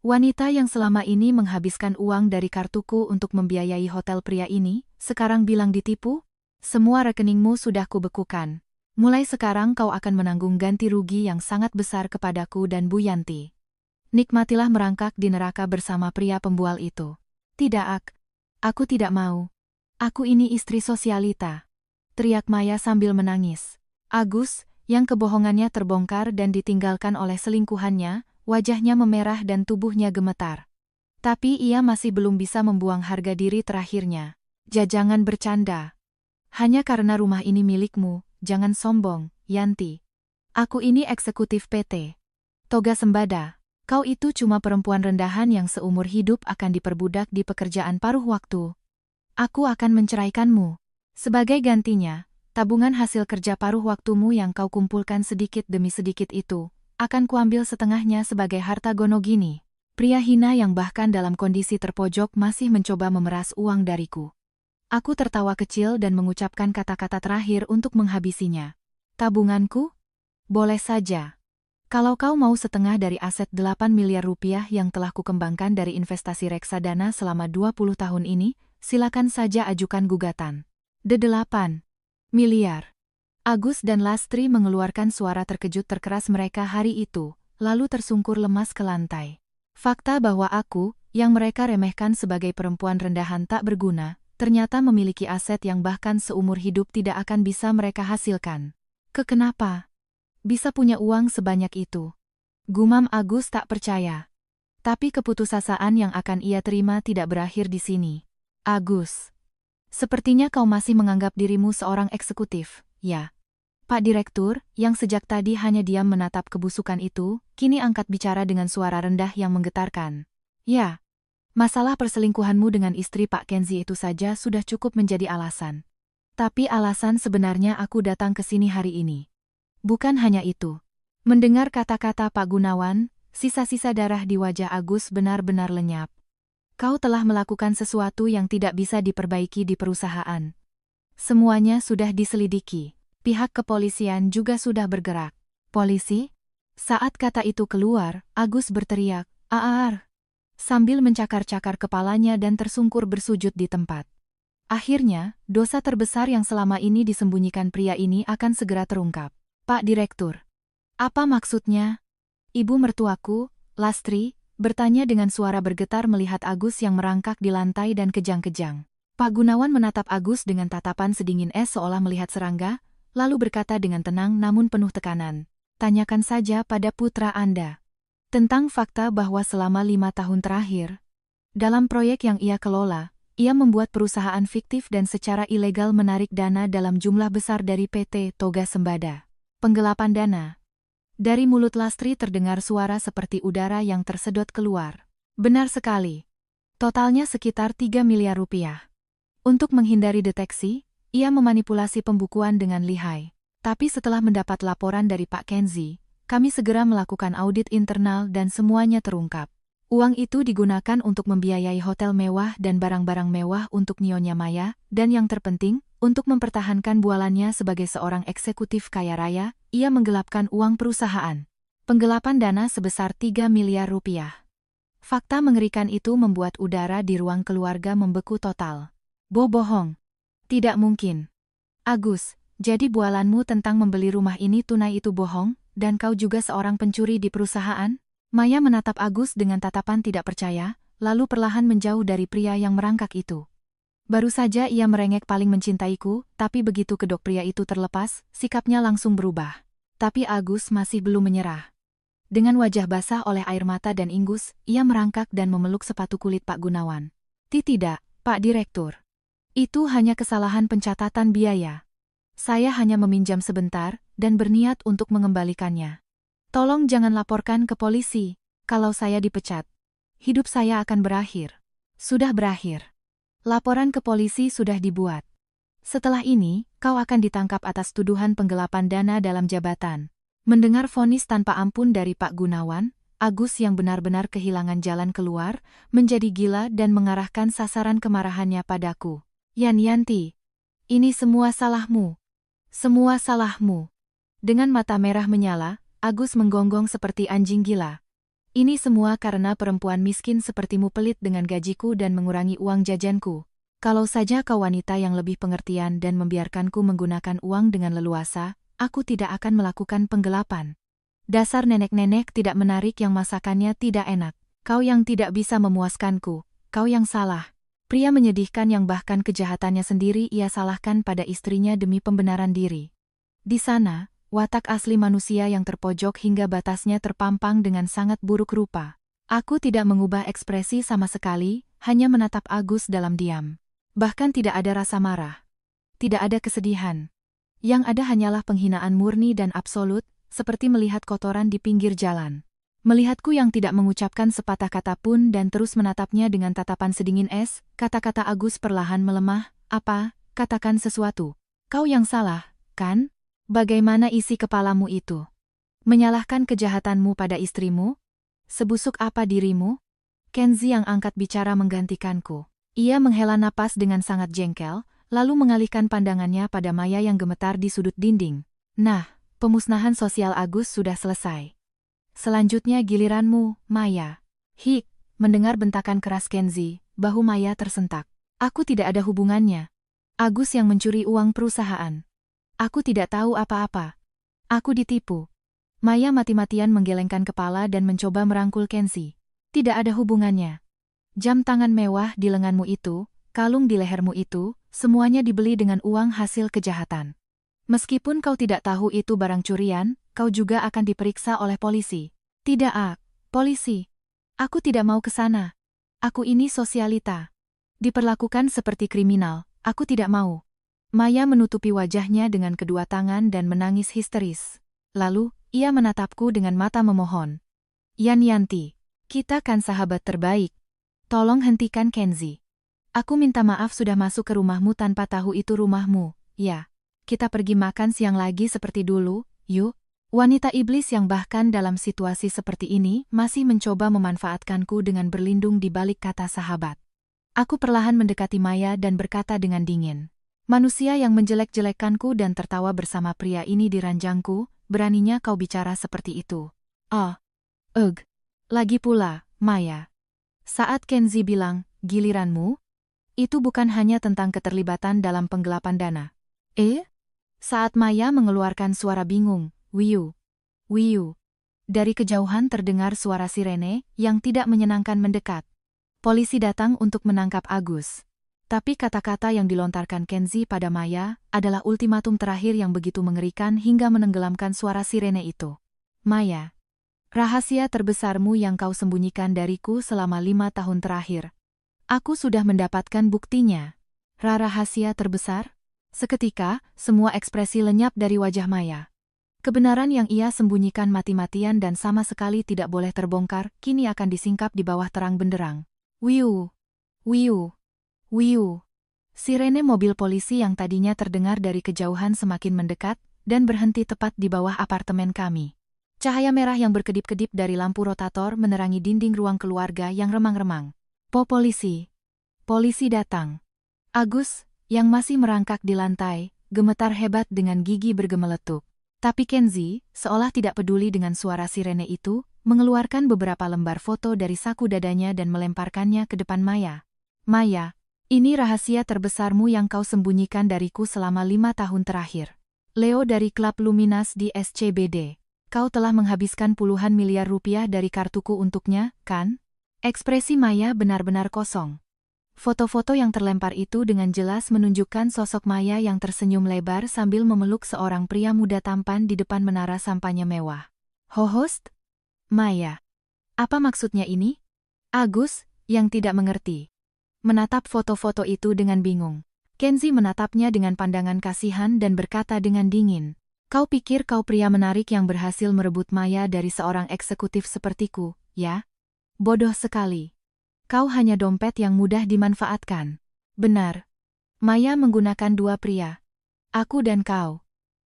Wanita yang selama ini menghabiskan uang dari kartuku untuk membiayai hotel pria ini, sekarang bilang ditipu? Semua rekeningmu sudah kubekukan. Mulai sekarang kau akan menanggung ganti rugi yang sangat besar kepadaku dan Bu Yanti. Nikmatilah merangkak di neraka bersama pria pembual itu. Tidak, aku tidak mau. Aku ini istri sosialita. Teriak Maya sambil menangis. Agus, yang kebohongannya terbongkar dan ditinggalkan oleh selingkuhannya, wajahnya memerah dan tubuhnya gemetar. Tapi ia masih belum bisa membuang harga diri terakhirnya. Jangan bercanda. Hanya karena rumah ini milikmu, jangan sombong, Yanti. Aku ini eksekutif PT Toga Sembada. Kau itu cuma perempuan rendahan yang seumur hidup akan diperbudak di pekerjaan paruh waktu. Aku akan menceraikanmu. Sebagai gantinya, tabungan hasil kerja paruh waktumu yang kau kumpulkan sedikit demi sedikit itu, akan kuambil setengahnya sebagai harta gonogini. Pria hina yang bahkan dalam kondisi terpojok masih mencoba memeras uang dariku. Aku tertawa kecil dan mengucapkan kata-kata terakhir untuk menghabisinya. Tabunganku? Boleh saja. Kalau kau mau setengah dari aset 8 miliar rupiah yang telah kukembangkan dari investasi reksadana selama 20 tahun ini, silakan saja ajukan gugatan. D8 miliar. Agus dan Lastri mengeluarkan suara terkejut terkeras mereka hari itu, lalu tersungkur lemas ke lantai. Fakta bahwa aku, yang mereka remehkan sebagai perempuan rendahan tak berguna, ternyata memiliki aset yang bahkan seumur hidup tidak akan bisa mereka hasilkan. Kenapa? Bisa punya uang sebanyak itu? Gumam Agus tak percaya. Tapi keputusasaan yang akan ia terima tidak berakhir di sini. Agus. Sepertinya kau masih menganggap dirimu seorang eksekutif, ya? Pak Direktur, yang sejak tadi hanya diam menatap kebusukan itu, kini angkat bicara dengan suara rendah yang menggetarkan. Ya. Masalah perselingkuhanmu dengan istri Pak Kenzi itu saja sudah cukup menjadi alasan. Tapi alasan sebenarnya aku datang ke sini hari ini. Bukan hanya itu. Mendengar kata-kata Pak Gunawan, sisa-sisa darah di wajah Agus benar-benar lenyap. Kau telah melakukan sesuatu yang tidak bisa diperbaiki di perusahaan. Semuanya sudah diselidiki. Pihak kepolisian juga sudah bergerak. Polisi? Saat kata itu keluar, Agus berteriak, "Aar!" sambil mencakar-cakar kepalanya dan tersungkur bersujud di tempat. Akhirnya, dosa terbesar yang selama ini disembunyikan pria ini akan segera terungkap. "Pak Direktur, apa maksudnya?" Ibu mertuaku, Lastri, bertanya dengan suara bergetar melihat Agus yang merangkak di lantai dan kejang-kejang. Pak Gunawan menatap Agus dengan tatapan sedingin es seolah melihat serangga, lalu berkata dengan tenang namun penuh tekanan, "Tanyakan saja pada putra Anda tentang fakta bahwa selama 5 tahun terakhir, dalam proyek yang ia kelola, ia membuat perusahaan fiktif dan secara ilegal menarik dana dalam jumlah besar dari PT Toga Sembada. Penggelapan dana." Dari mulut Lastri terdengar suara seperti udara yang tersedot keluar. "Benar sekali. Totalnya sekitar 3 miliar rupiah. Untuk menghindari deteksi, ia memanipulasi pembukuan dengan lihai. Tapi setelah mendapat laporan dari Pak Kenzi, kami segera melakukan audit internal dan semuanya terungkap. Uang itu digunakan untuk membiayai hotel mewah dan barang-barang mewah untuk Nyonya Maya, dan yang terpenting, untuk mempertahankan bualannya sebagai seorang eksekutif kaya raya, ia menggelapkan uang perusahaan. Penggelapan dana sebesar 3 miliar rupiah. Fakta mengerikan itu membuat udara di ruang keluarga membeku total. Bohong. Tidak mungkin. Agus, jadi bualanmu tentang membeli rumah ini tunai itu bohong, dan kau juga seorang pencuri di perusahaan? Maya menatap Agus dengan tatapan tidak percaya, lalu perlahan menjauh dari pria yang merangkak itu. Baru saja ia merengek paling mencintaiku, tapi begitu kedok pria itu terlepas, sikapnya langsung berubah. Tapi Agus masih belum menyerah. Dengan wajah basah oleh air mata dan ingus, ia merangkak dan memeluk sepatu kulit Pak Gunawan. "Tidak, Pak Direktur. Itu hanya kesalahan pencatatan biaya. Saya hanya meminjam sebentar, dan berniat untuk mengembalikannya. Tolong jangan laporkan ke polisi. Kalau saya dipecat, hidup saya akan berakhir." "Sudah berakhir. Laporan ke polisi sudah dibuat. Setelah ini, kau akan ditangkap atas tuduhan penggelapan dana dalam jabatan." Mendengar vonis tanpa ampun dari Pak Gunawan, Agus yang benar-benar kehilangan jalan keluar, menjadi gila dan mengarahkan sasaran kemarahannya padaku. "Yanti, ini semua salahmu. Semua salahmu." Dengan mata merah menyala, Agus menggonggong seperti anjing gila. "Ini semua karena perempuan miskin sepertimu pelit dengan gajiku dan mengurangi uang jajanku. Kalau saja kau wanita yang lebih pengertian dan membiarkanku menggunakan uang dengan leluasa, aku tidak akan melakukan penggelapan. Dasar nenek-nenek tidak menarik yang masakannya tidak enak. Kau yang tidak bisa memuaskanku, kau yang salah." Pria menyedihkan yang bahkan kejahatannya sendiri ia salahkan pada istrinya demi pembenaran diri. Di sana, watak asli manusia yang terpojok hingga batasnya terpampang dengan sangat buruk rupa. Aku tidak mengubah ekspresi sama sekali, hanya menatap Agus dalam diam. Bahkan tidak ada rasa marah. Tidak ada kesedihan. Yang ada hanyalah penghinaan murni dan absolut, seperti melihat kotoran di pinggir jalan. Melihatku yang tidak mengucapkan sepatah kata pun dan terus menatapnya dengan tatapan sedingin es, kata-kata Agus perlahan melemah. "Apa? Katakan sesuatu. Kau yang salah, kan? Bagaimana isi kepalamu itu? Menyalahkan kejahatanmu pada istrimu? Sebusuk apa dirimu?" Kenzi yang angkat bicara menggantikanku. Ia menghela napas dengan sangat jengkel, lalu mengalihkan pandangannya pada Maya yang gemetar di sudut dinding. "Nah, pemusnahan sosial Agus sudah selesai. Selanjutnya giliranmu, Maya." "Hik," mendengar bentakan keras Kenzi, bahu Maya tersentak. "Aku tidak ada hubungannya. Agus yang mencuri uang perusahaan. Aku tidak tahu apa-apa. Aku ditipu." Maya mati-matian menggelengkan kepala dan mencoba merangkul Kenzi. "Tidak ada hubungannya. Jam tangan mewah di lenganmu itu, kalung di lehermu itu, semuanya dibeli dengan uang hasil kejahatan. Meskipun kau tidak tahu itu barang curian, kau juga akan diperiksa oleh polisi." "Tidak, polisi. Aku tidak mau ke sana. Aku ini sosialita. Diperlakukan seperti kriminal, aku tidak mau." Maya menutupi wajahnya dengan kedua tangan dan menangis histeris. Lalu, ia menatapku dengan mata memohon. "Yanti, kita kan sahabat terbaik. Tolong hentikan Kenzi. Aku minta maaf sudah masuk ke rumahmu tanpa tahu itu rumahmu, ya. Kita pergi makan siang lagi seperti dulu, yuk. Wanita iblis yang bahkan dalam situasi seperti ini masih mencoba memanfaatkanku dengan berlindung di balik kata sahabat. Aku perlahan mendekati Maya dan berkata dengan dingin. Manusia yang menjelek-jelekkanku dan tertawa bersama pria ini di ranjangku, beraninya kau bicara seperti itu. Oh, lagi pula, Maya. Saat Kenzi bilang, giliranmu? Itu bukan hanya tentang keterlibatan dalam penggelapan dana. Saat Maya mengeluarkan suara bingung, wiu, wiu. Dari kejauhan terdengar suara sirene yang tidak menyenangkan mendekat. Polisi datang untuk menangkap Agus. Tapi kata-kata yang dilontarkan Kenzi pada Maya adalah ultimatum terakhir yang begitu mengerikan hingga menenggelamkan suara sirene itu. Maya. Rahasia terbesarmu yang kau sembunyikan dariku selama 5 tahun terakhir. Aku sudah mendapatkan buktinya. Rahasia terbesar? Seketika, semua ekspresi lenyap dari wajah Maya. Kebenaran yang ia sembunyikan mati-matian dan sama sekali tidak boleh terbongkar, kini akan disingkap di bawah terang benderang. Wiu, wiu, wiu. Sirene mobil polisi yang tadinya terdengar dari kejauhan semakin mendekat dan berhenti tepat di bawah apartemen kami. Cahaya merah yang berkedip-kedip dari lampu rotator menerangi dinding ruang keluarga yang remang-remang. Polisi. Polisi datang. Agus, yang masih merangkak di lantai, gemetar hebat dengan gigi bergemeletup. Tapi Kenzi, seolah tidak peduli dengan suara sirene itu, mengeluarkan beberapa lembar foto dari saku dadanya dan melemparkannya ke depan Maya. Maya, ini rahasia terbesarmu yang kau sembunyikan dariku selama 5 tahun terakhir. Leo dari Klub Luminas di SCBD. Kau telah menghabiskan puluhan miliar rupiah dari kartuku untuknya, kan? Ekspresi Maya benar-benar kosong. Foto-foto yang terlempar itu dengan jelas menunjukkan sosok Maya yang tersenyum lebar sambil memeluk seorang pria muda tampan di depan menara sampahnya mewah. Host? Maya. Apa maksudnya ini? Agus, yang tidak mengerti, menatap foto-foto itu dengan bingung. Kenzi menatapnya dengan pandangan kasihan dan berkata dengan dingin. Kau pikir kau pria menarik yang berhasil merebut Maya dari seorang eksekutif sepertiku, ya? Bodoh sekali. Kau hanya dompet yang mudah dimanfaatkan. Benar. Maya menggunakan 2 pria. Aku dan kau.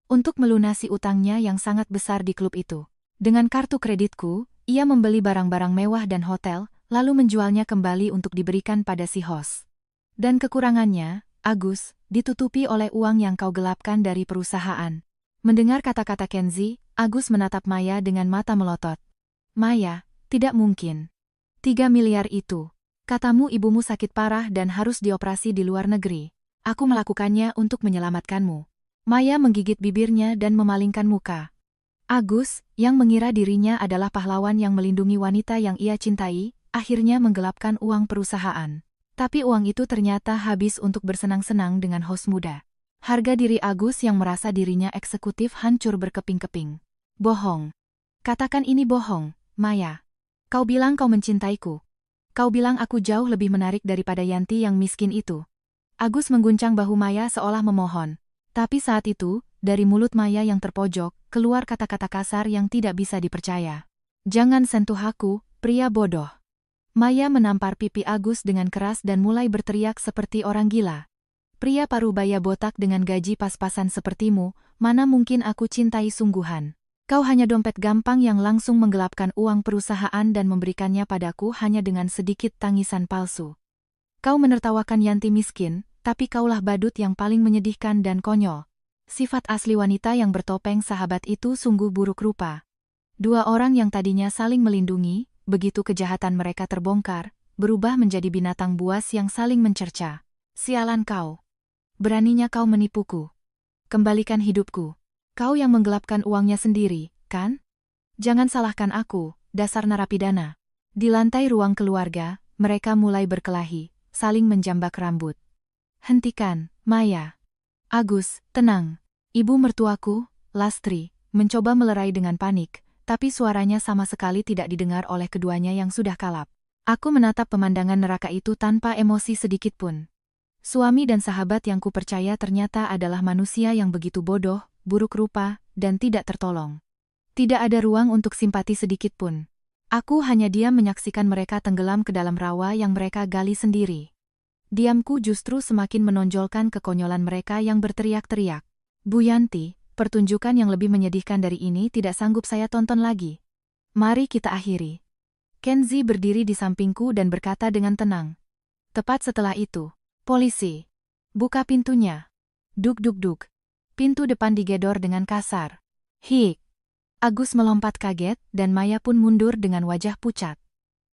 Untuk melunasi utangnya yang sangat besar di klub itu. Dengan kartu kreditku, ia membeli barang-barang mewah dan hotel, lalu menjualnya kembali untuk diberikan pada si host. Dan kekurangannya, Agus, ditutupi oleh uang yang kau gelapkan dari perusahaan. Mendengar kata-kata Kenzi, Agus menatap Maya dengan mata melotot. Maya, tidak mungkin. 3 miliar itu. Katamu ibumu sakit parah dan harus dioperasi di luar negeri. Aku melakukannya untuk menyelamatkanmu. Maya menggigit bibirnya dan memalingkan muka. Agus, yang mengira dirinya adalah pahlawan yang melindungi wanita yang ia cintai, akhirnya menggelapkan uang perusahaan. Tapi uang itu ternyata habis untuk bersenang-senang dengan host muda. Harga diri Agus yang merasa dirinya eksekutif hancur berkeping-keping. Bohong. Katakan ini bohong, Maya. Kau bilang kau mencintaiku. Kau bilang aku jauh lebih menarik daripada Yanti yang miskin itu. Agus mengguncang bahu Maya seolah memohon. Tapi saat itu, dari mulut Maya yang terpojok, keluar kata-kata kasar yang tidak bisa dipercaya. Jangan sentuh aku, pria bodoh. Maya menampar pipi Agus dengan keras dan mulai berteriak seperti orang gila. Pria parubaya botak dengan gaji pas-pasan sepertimu, mana mungkin aku cintai sungguhan. Kau hanya dompet gampang yang langsung menggelapkan uang perusahaan dan memberikannya padaku hanya dengan sedikit tangisan palsu. Kau menertawakan Yanti miskin, tapi kaulah badut yang paling menyedihkan dan konyol. Sifat asli wanita yang bertopeng sahabat itu sungguh buruk rupa. 2 orang yang tadinya saling melindungi, begitu kejahatan mereka terbongkar, berubah menjadi binatang buas yang saling mencerca. Sialan kau. Beraninya kau menipuku. Kembalikan hidupku. Kau yang menggelapkan uangnya sendiri, kan? Jangan salahkan aku, dasar narapidana. Di lantai ruang keluarga, mereka mulai berkelahi, saling menjambak rambut. Hentikan, Maya. Agus, tenang. Ibu mertuaku, Lastri, mencoba melerai dengan panik, tapi suaranya sama sekali tidak didengar oleh keduanya yang sudah kalap. Aku menatap pemandangan neraka itu tanpa emosi sedikitpun. Suami dan sahabat yang kupercaya ternyata adalah manusia yang begitu bodoh, buruk rupa, dan tidak tertolong. Tidak ada ruang untuk simpati sedikitpun. Aku hanya diam menyaksikan mereka tenggelam ke dalam rawa yang mereka gali sendiri. Diamku justru semakin menonjolkan kekonyolan mereka yang berteriak-teriak. Bu Yanti, pertunjukan yang lebih menyedihkan dari ini tidak sanggup saya tonton lagi. Mari kita akhiri. Kenzi berdiri di sampingku dan berkata dengan tenang. Tepat setelah itu, polisi. Buka pintunya. Duk. Pintu depan digedor dengan kasar. Hik. Agus melompat kaget dan Maya pun mundur dengan wajah pucat.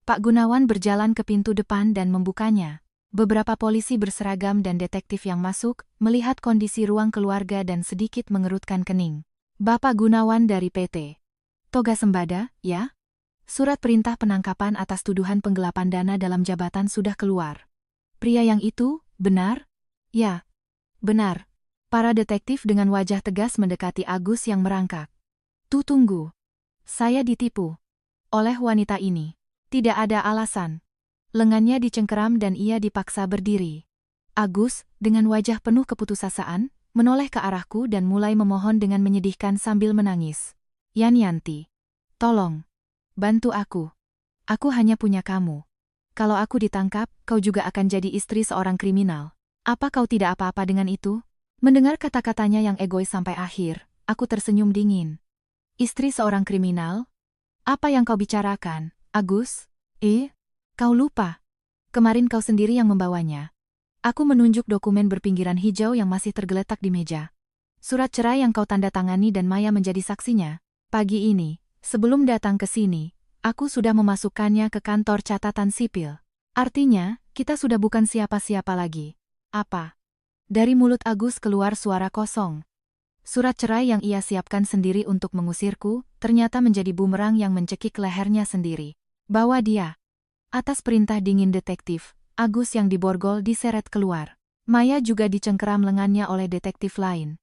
Pak Gunawan berjalan ke pintu depan dan membukanya. Beberapa polisi berseragam dan detektif yang masuk, melihat kondisi ruang keluarga dan sedikit mengerutkan kening. Bapak Gunawan dari PT Toga Sembada, ya? Surat perintah penangkapan atas tuduhan penggelapan dana dalam jabatan sudah keluar. Pria yang itu, benar? Ya, benar. Para detektif dengan wajah tegas mendekati Agus yang merangkak. Tunggu. Saya ditipu oleh wanita ini. Tidak ada alasan. Lengannya dicengkeram dan ia dipaksa berdiri. Agus, dengan wajah penuh keputusasaan, menoleh ke arahku dan mulai memohon dengan menyedihkan sambil menangis. Yanti, tolong. Bantu aku. Aku hanya punya kamu. Kalau aku ditangkap, kau juga akan jadi istri seorang kriminal. Apa kau tidak apa-apa dengan itu? Mendengar kata-katanya yang egois sampai akhir, aku tersenyum dingin. Istri seorang kriminal? Apa yang kau bicarakan, Agus? Kau lupa. Kemarin kau sendiri yang membawanya. Aku menunjuk dokumen berpinggiran hijau yang masih tergeletak di meja. Surat cerai yang kau tanda tangani dan Maya menjadi saksinya. Pagi ini, sebelum datang ke sini, aku sudah memasukkannya ke kantor catatan sipil. Artinya, kita sudah bukan siapa-siapa lagi. Apa? Dari mulut Agus keluar suara kosong. Surat cerai yang ia siapkan sendiri untuk mengusirku, ternyata menjadi bumerang yang mencekik lehernya sendiri. Bawa dia. Atas perintah dingin detektif, Agus yang diborgol diseret keluar. Maya juga dicengkeram lengannya oleh detektif lain.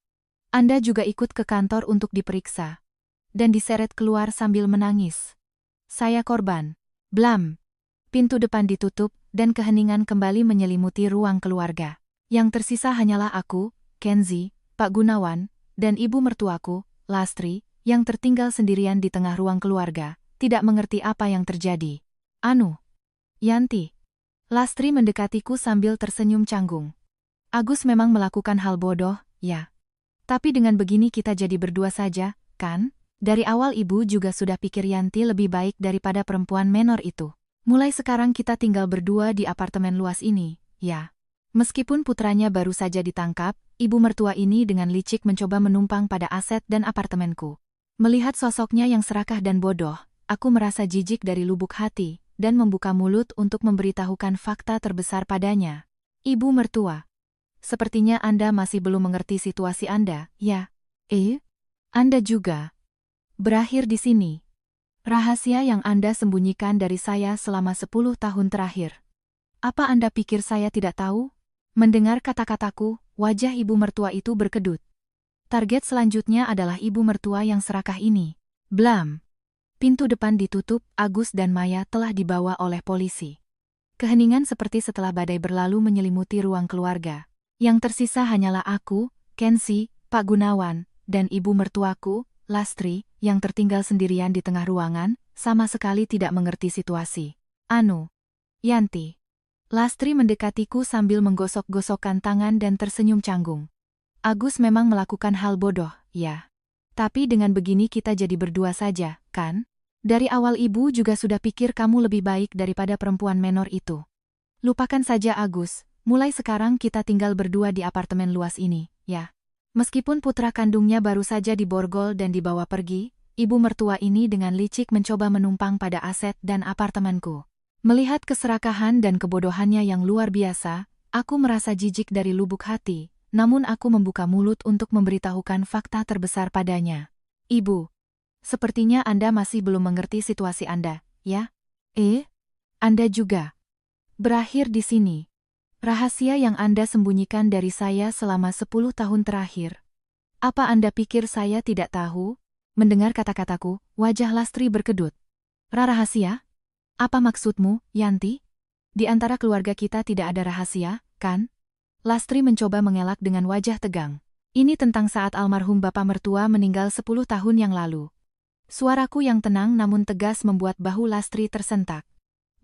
Anda juga ikut ke kantor untuk diperiksa. Dan diseret keluar sambil menangis. Saya korban. Blam. Pintu depan ditutup, dan keheningan kembali menyelimuti ruang keluarga. Yang tersisa hanyalah aku, Kenzi, Pak Gunawan, dan ibu mertuaku, Lastri, yang tertinggal sendirian di tengah ruang keluarga, tidak mengerti apa yang terjadi. Yanti. Lastri mendekatiku sambil tersenyum canggung. Agus memang melakukan hal bodoh, ya. Tapi dengan begini kita jadi berdua saja, kan? Dari awal ibu juga sudah pikir Yanti lebih baik daripada perempuan menor itu. Mulai sekarang kita tinggal berdua di apartemen luas ini, ya. Meskipun putranya baru saja ditangkap, ibu mertua ini dengan licik mencoba menumpang pada aset dan apartemenku. Melihat sosoknya yang serakah dan bodoh, aku merasa jijik dari lubuk hati, dan membuka mulut untuk memberitahukan fakta terbesar padanya. Ibu mertua. Sepertinya Anda masih belum mengerti situasi Anda, ya? Anda juga. Berakhir di sini. Rahasia yang Anda sembunyikan dari saya selama 10 tahun terakhir. Apa Anda pikir saya tidak tahu? Mendengar kata-kataku, wajah ibu mertua itu berkedut. Target selanjutnya adalah ibu mertua yang serakah ini. Blam. Pintu depan ditutup, Agus dan Maya telah dibawa oleh polisi. Keheningan seperti setelah badai berlalu menyelimuti ruang keluarga. Yang tersisa hanyalah aku, Kenzi, Pak Gunawan, dan ibu mertuaku, Lastri, yang tertinggal sendirian di tengah ruangan, sama sekali tidak mengerti situasi. Yanti. Lastri mendekatiku sambil menggosok-gosokkan tangan dan tersenyum canggung. Agus memang melakukan hal bodoh, ya. Tapi dengan begini kita jadi berdua saja, kan? Dari awal ibu juga sudah pikir kamu lebih baik daripada perempuan menor itu. Lupakan saja Agus, mulai sekarang kita tinggal berdua di apartemen luas ini, ya. Meskipun putra kandungnya baru saja diborgol dan dibawa pergi, ibu mertua ini dengan licik mencoba menumpang pada aset dan apartemenku. Melihat keserakahan dan kebodohannya yang luar biasa, aku merasa jijik dari lubuk hati, namun aku membuka mulut untuk memberitahukan fakta terbesar padanya. Ibu, sepertinya Anda masih belum mengerti situasi Anda, ya? Anda juga. Berakhir di sini. Rahasia yang Anda sembunyikan dari saya selama 10 tahun terakhir. Apa Anda pikir saya tidak tahu? Mendengar kata-kataku, wajah Lastri berkedut. Rahasia? Apa maksudmu, Yanti? Di antara keluarga kita tidak ada rahasia, kan? Lastri mencoba mengelak dengan wajah tegang. Ini tentang saat almarhum bapak mertua meninggal 10 tahun yang lalu. Suaraku yang tenang namun tegas membuat bahu Lastri tersentak.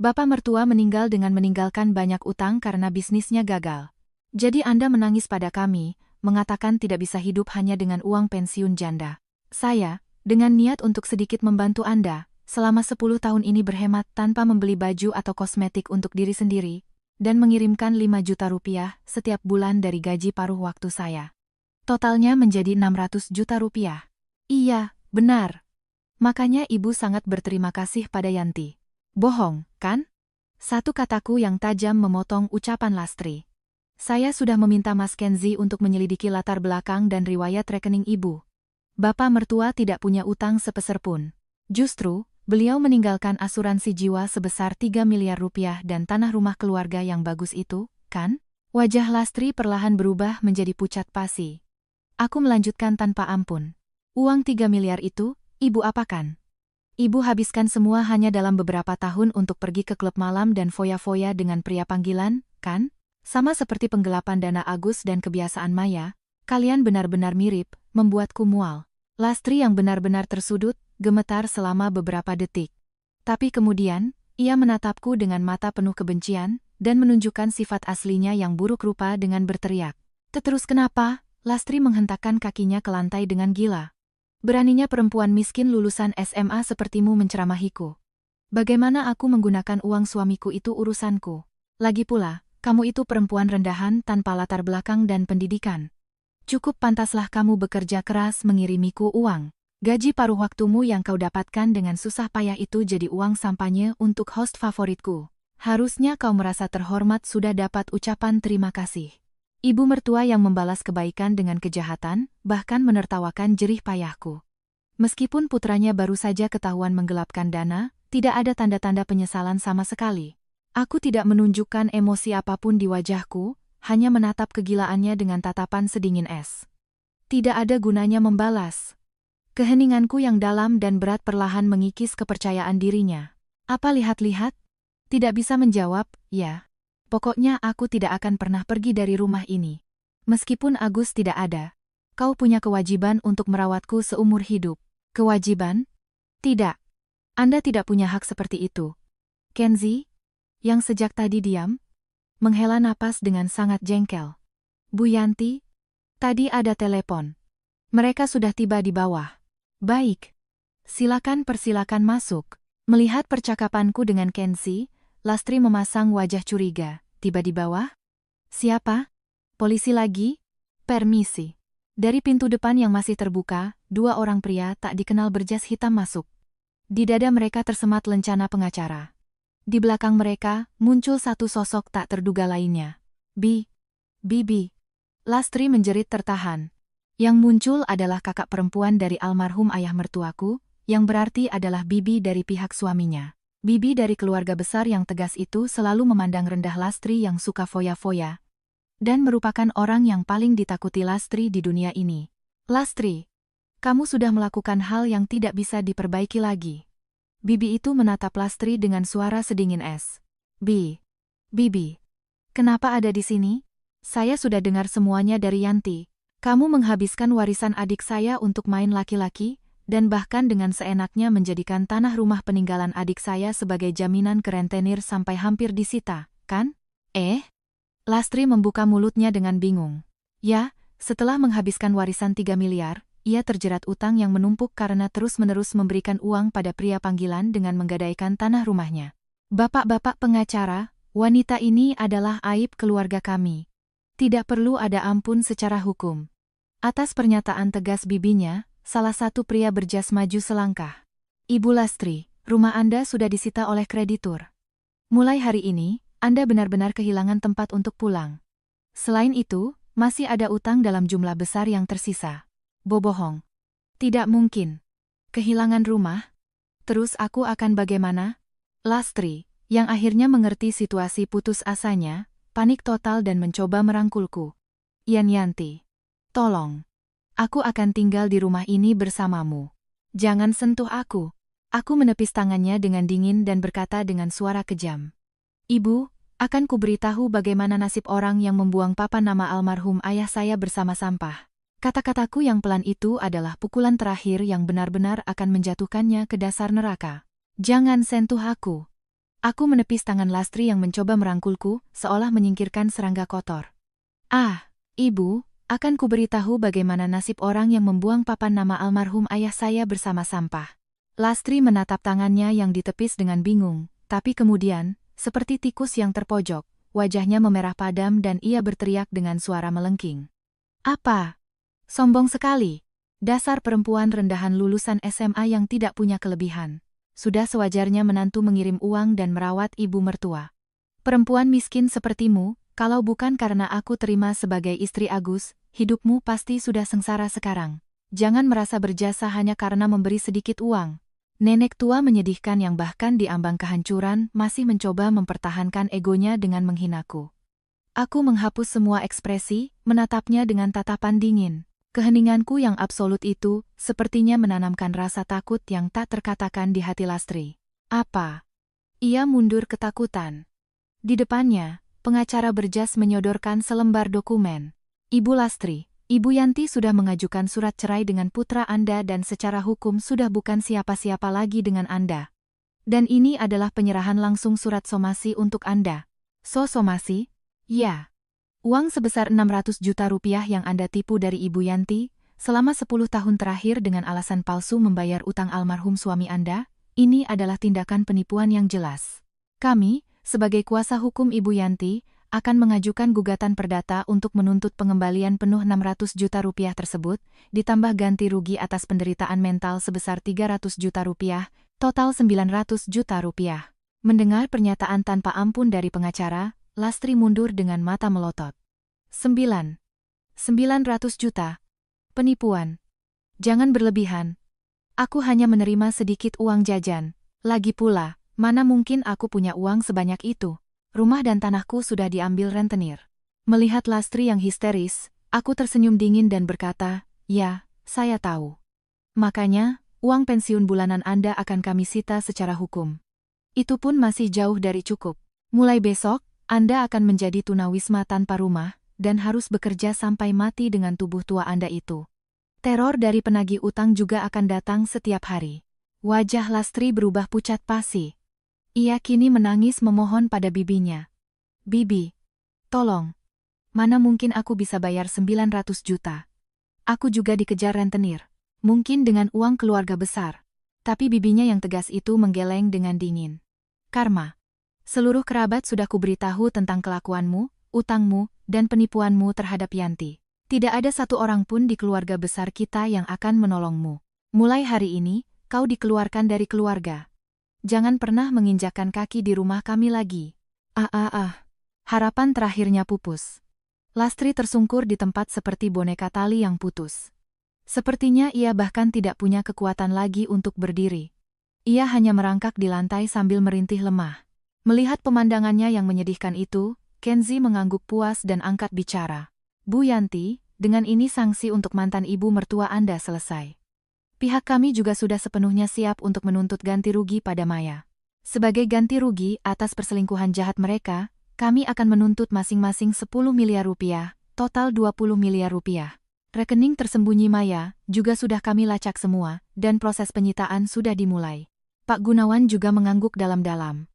Bapak mertua meninggal dengan meninggalkan banyak utang karena bisnisnya gagal. Jadi Anda menangis pada kami, mengatakan tidak bisa hidup hanya dengan uang pensiun janda. Saya, dengan niat untuk sedikit membantu Anda, selama 10 tahun ini berhemat tanpa membeli baju atau kosmetik untuk diri sendiri, dan mengirimkan 5 juta rupiah setiap bulan dari gaji paruh waktu saya. Totalnya menjadi 600 juta rupiah. Iya, benar. Makanya ibu sangat berterima kasih pada Yanti. Bohong, kan? Satu kataku yang tajam memotong ucapan Lastri. Saya sudah meminta Mas Kenzi untuk menyelidiki latar belakang dan riwayat rekening ibu. Bapak mertua tidak punya utang sepeser pun. Justru, beliau meninggalkan asuransi jiwa sebesar 3 miliar rupiah dan tanah rumah keluarga yang bagus itu, kan? Wajah Lastri perlahan berubah menjadi pucat pasi. Aku melanjutkan tanpa ampun. Uang 3 miliar itu, Ibu apakan? Ibu habiskan semua hanya dalam beberapa tahun untuk pergi ke klub malam dan foya-foya dengan pria panggilan, kan? Sama seperti penggelapan dana Agus dan kebiasaan Maya, kalian benar-benar mirip, membuatku mual. Lastri yang benar-benar tersudut, gemetar selama beberapa detik. Tapi kemudian, ia menatapku dengan mata penuh kebencian, dan menunjukkan sifat aslinya yang buruk rupa dengan berteriak. Terus kenapa? Lastri menghentakkan kakinya ke lantai dengan gila. Beraninya perempuan miskin lulusan SMA sepertimu menceramahiku. Bagaimana aku menggunakan uang suamiku itu urusanku. Lagi pula, kamu itu perempuan rendahan tanpa latar belakang dan pendidikan. Cukup pantaslah kamu bekerja keras mengirimiku uang. Gaji paruh waktumu yang kau dapatkan dengan susah payah itu jadi uang sampanye untuk host favoritku. Harusnya kau merasa terhormat sudah dapat ucapan terima kasih. Ibu mertua yang membalas kebaikan dengan kejahatan, bahkan menertawakan jerih payahku. Meskipun putranya baru saja ketahuan menggelapkan dana, tidak ada tanda-tanda penyesalan sama sekali. Aku tidak menunjukkan emosi apapun di wajahku, hanya menatap kegilaannya dengan tatapan sedingin es. Tidak ada gunanya membalas. Keheninganku yang dalam dan berat perlahan mengikis kepercayaan dirinya. Apa lihat-lihat? Tidak bisa menjawab, ya. Pokoknya aku tidak akan pernah pergi dari rumah ini. Meskipun Agus tidak ada. Kau punya kewajiban untuk merawatku seumur hidup. Kewajiban? Tidak. Anda tidak punya hak seperti itu. Kenzi, yang sejak tadi diam, menghela napas dengan sangat jengkel. Bu Yanti, tadi ada telepon. Mereka sudah tiba di bawah. Baik. Persilakan masuk. Melihat percakapanku dengan Kenzi, Lastri memasang wajah curiga. Tiba di bawah? Siapa? Polisi lagi? Permisi. Dari pintu depan yang masih terbuka, 2 orang pria tak dikenal berjas hitam masuk. Di dada mereka tersemat lencana pengacara. Di belakang mereka, muncul satu sosok tak terduga lainnya. Bibi. Lastri menjerit tertahan. Yang muncul adalah kakak perempuan dari almarhum ayah mertuaku, yang berarti adalah bibi dari pihak suaminya. Bibi dari keluarga besar yang tegas itu selalu memandang rendah Lastri yang suka foya-foya, dan merupakan orang yang paling ditakuti Lastri di dunia ini. Lastri, kamu sudah melakukan hal yang tidak bisa diperbaiki lagi. Bibi itu menatap Lastri dengan suara sedingin es. Bibi, kenapa ada di sini? Saya sudah dengar semuanya dari Yanti. Kamu menghabiskan warisan adik saya untuk main laki-laki, dan bahkan dengan seenaknya menjadikan tanah rumah peninggalan adik saya sebagai jaminan ke rentenir sampai hampir disita, kan? Lastri membuka mulutnya dengan bingung. Ya, setelah menghabiskan warisan 3 miliar, ia terjerat utang yang menumpuk karena terus-menerus memberikan uang pada pria panggilan dengan menggadaikan tanah rumahnya. Bapak-bapak pengacara, wanita ini adalah aib keluarga kami. Tidak perlu ada ampun secara hukum. Atas pernyataan tegas bibinya, salah satu pria berjas maju selangkah. Ibu Lastri, rumah Anda sudah disita oleh kreditur. Mulai hari ini, Anda benar-benar kehilangan tempat untuk pulang. Selain itu, masih ada utang dalam jumlah besar yang tersisa. Bohong. Tidak mungkin. Kehilangan rumah? Terus aku akan bagaimana? Lastri, yang akhirnya mengerti situasi putus asanya, panik total dan mencoba merangkulku. Yanti, tolong. Aku akan tinggal di rumah ini bersamamu. Jangan sentuh aku. Aku menepis tangannya dengan dingin dan berkata dengan suara kejam. Ibu, akan kuberitahu bagaimana nasib orang yang membuang papan nama almarhum ayah saya bersama sampah. Kata-kataku yang pelan itu adalah pukulan terakhir yang benar-benar akan menjatuhkannya ke dasar neraka. Jangan sentuh aku. Aku menepis tangan Lastri yang mencoba merangkulku, seolah menyingkirkan serangga kotor. Ah, ibu, akan kuberitahu bagaimana nasib orang yang membuang papan nama almarhum ayah saya bersama sampah. Lastri menatap tangannya yang ditepis dengan bingung, tapi kemudian, seperti tikus yang terpojok, wajahnya memerah padam dan ia berteriak dengan suara melengking. Apa? Sombong sekali. Dasar perempuan rendahan lulusan SMA yang tidak punya kelebihan. Sudah sewajarnya menantu mengirim uang dan merawat ibu mertua. Perempuan miskin sepertimu, kalau bukan karena aku terima sebagai istri Agus, hidupmu pasti sudah sengsara sekarang. Jangan merasa berjasa hanya karena memberi sedikit uang. Nenek tua menyedihkan yang bahkan di ambang kehancuran masih mencoba mempertahankan egonya dengan menghinaku. Aku menghapus semua ekspresi, menatapnya dengan tatapan dingin. Keheninganku yang absolut itu, sepertinya menanamkan rasa takut yang tak terkatakan di hati Lastri. Apa? Ia mundur ketakutan. Di depannya, pengacara berjas menyodorkan selembar dokumen. Ibu Lastri, Ibu Yanti sudah mengajukan surat cerai dengan putra Anda dan secara hukum sudah bukan siapa-siapa lagi dengan Anda. Dan ini adalah penyerahan langsung surat somasi untuk Anda. Somasi? Ya. Uang sebesar 600 juta rupiah yang Anda tipu dari Ibu Yanti, selama 10 tahun terakhir dengan alasan palsu membayar utang almarhum suami Anda, ini adalah tindakan penipuan yang jelas. Kami, sebagai kuasa hukum Ibu Yanti, akan mengajukan gugatan perdata untuk menuntut pengembalian penuh 600 juta rupiah tersebut, ditambah ganti rugi atas penderitaan mental sebesar 300 juta rupiah, total 900 juta rupiah. Mendengar pernyataan tanpa ampun dari pengacara, Lastri mundur dengan mata melotot. 900 juta. Penipuan. Jangan berlebihan. Aku hanya menerima sedikit uang jajan. Lagi pula, mana mungkin aku punya uang sebanyak itu. Rumah dan tanahku sudah diambil rentenir. Melihat Lastri yang histeris, aku tersenyum dingin dan berkata, ya, saya tahu. Makanya, uang pensiun bulanan Anda akan kami sita secara hukum. Itu pun masih jauh dari cukup. Mulai besok, Anda akan menjadi tunawisma tanpa rumah, dan harus bekerja sampai mati dengan tubuh tua Anda itu. Teror dari penagih utang juga akan datang setiap hari. Wajah Lastri berubah pucat pasi. Ia kini menangis memohon pada bibinya. Bibi, tolong. Mana mungkin aku bisa bayar 900 juta. Aku juga dikejar rentenir. Mungkin dengan uang keluarga besar. Tapi bibinya yang tegas itu menggeleng dengan dingin. Karma. Seluruh kerabat sudah kuberitahu tentang kelakuanmu, utangmu, dan penipuanmu terhadap Yanti. Tidak ada satu orang pun di keluarga besar kita yang akan menolongmu. Mulai hari ini, kau dikeluarkan dari keluarga. Jangan pernah menginjakkan kaki di rumah kami lagi. Harapan terakhirnya pupus. Lastri tersungkur di tempat seperti boneka tali yang putus. Sepertinya ia bahkan tidak punya kekuatan lagi untuk berdiri. Ia hanya merangkak di lantai sambil merintih lemah. Melihat pemandangannya yang menyedihkan itu, Kenzi mengangguk puas dan angkat bicara. Bu Yanti, dengan ini sanksi untuk mantan ibu mertua Anda selesai. Pihak kami juga sudah sepenuhnya siap untuk menuntut ganti rugi pada Maya. Sebagai ganti rugi atas perselingkuhan jahat mereka, kami akan menuntut masing-masing 10 miliar rupiah, total 20 miliar rupiah. Rekening tersembunyi Maya juga sudah kami lacak semua, dan proses penyitaan sudah dimulai. Pak Gunawan juga mengangguk dalam-dalam.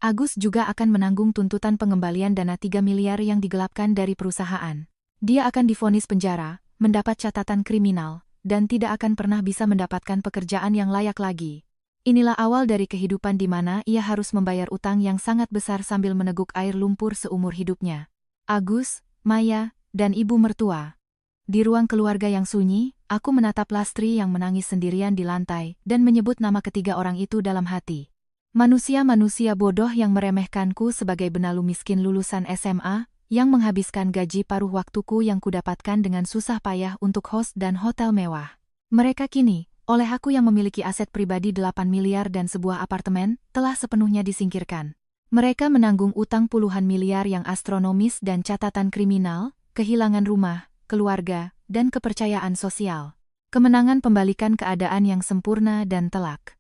Agus juga akan menanggung tuntutan pengembalian dana 3 miliar yang digelapkan dari perusahaan. Dia akan divonis penjara, mendapat catatan kriminal, dan tidak akan pernah bisa mendapatkan pekerjaan yang layak lagi. Inilah awal dari kehidupan di mana ia harus membayar utang yang sangat besar sambil meneguk air lumpur seumur hidupnya. Agus, Maya, dan ibu mertua. Di ruang keluarga yang sunyi, aku menatap Lastri yang menangis sendirian di lantai dan menyebut nama ketiga orang itu dalam hati. Manusia-manusia bodoh yang meremehkanku sebagai benalu miskin lulusan SMA, yang menghabiskan gaji paruh waktuku yang kudapatkan dengan susah payah untuk host dan hotel mewah. Mereka kini, oleh aku yang memiliki aset pribadi 8 miliar dan sebuah apartemen, telah sepenuhnya disingkirkan. Mereka menanggung utang puluhan miliar yang astronomis dan catatan kriminal, kehilangan rumah, keluarga, dan kepercayaan sosial. Kemenangan pembalikan keadaan yang sempurna dan telak.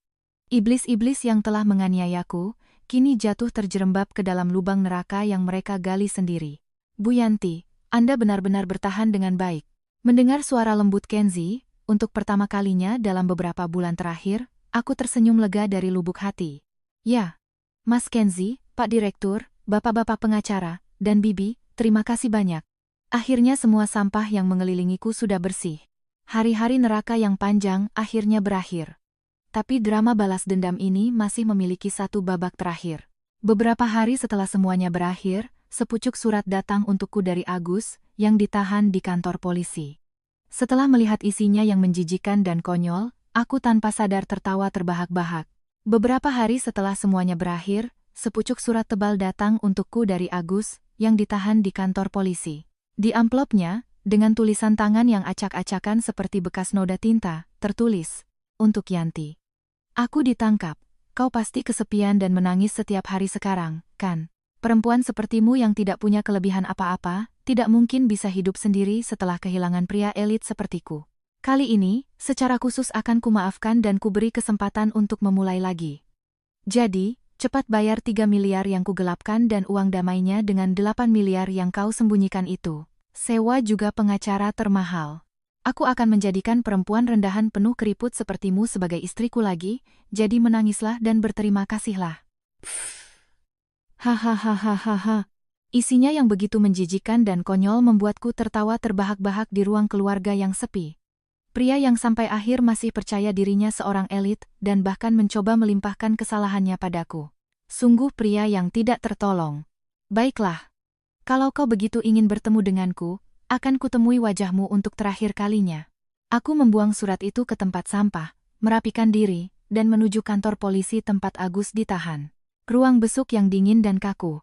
Iblis-iblis yang telah menganiayaku, kini jatuh terjerembab ke dalam lubang neraka yang mereka gali sendiri. Bu Yanti, Anda benar-benar bertahan dengan baik. Mendengar suara lembut Kenzi, untuk pertama kalinya dalam beberapa bulan terakhir, aku tersenyum lega dari lubuk hati. Ya, Mas Kenzi, Pak Direktur, Bapak-bapak pengacara, dan Bibi, terima kasih banyak. Akhirnya semua sampah yang mengelilingiku sudah bersih. Hari-hari neraka yang panjang akhirnya berakhir. Tapi drama balas dendam ini masih memiliki satu babak terakhir. Beberapa hari setelah semuanya berakhir, sepucuk surat datang untukku dari Agus, yang ditahan di kantor polisi. Setelah melihat isinya yang menjijikan dan konyol, aku tanpa sadar tertawa terbahak-bahak. Beberapa hari setelah semuanya berakhir, sepucuk surat tebal datang untukku dari Agus, yang ditahan di kantor polisi. Di amplopnya, dengan tulisan tangan yang acak-acakan seperti bekas noda tinta, tertulis, "Untuk Yanti. Aku ditangkap. Kau pasti kesepian dan menangis setiap hari sekarang, kan? Perempuan sepertimu yang tidak punya kelebihan apa-apa, tidak mungkin bisa hidup sendiri setelah kehilangan pria elit sepertiku. Kali ini, secara khusus akan kumaafkan dan kuberi kesempatan untuk memulai lagi. Jadi, cepat bayar 3 miliar yang kugelapkan dan uang damainya dengan 8 miliar yang kau sembunyikan itu. Sewa juga pengacara termahal. Aku akan menjadikan perempuan rendahan penuh keriput sepertimu sebagai istriku lagi, jadi menangislah dan berterima kasihlah." Hahaha. Isinya yang begitu menjijikan dan konyol membuatku tertawa terbahak-bahak di ruang keluarga yang sepi. Pria yang sampai akhir masih percaya dirinya seorang elit dan bahkan mencoba melimpahkan kesalahannya padaku. Sungguh pria yang tidak tertolong. Baiklah. Kalau kau begitu ingin bertemu denganku, akan kutemui wajahmu untuk terakhir kalinya. Aku membuang surat itu ke tempat sampah, merapikan diri, dan menuju kantor polisi tempat Agus ditahan. Ruang besuk yang dingin dan kaku.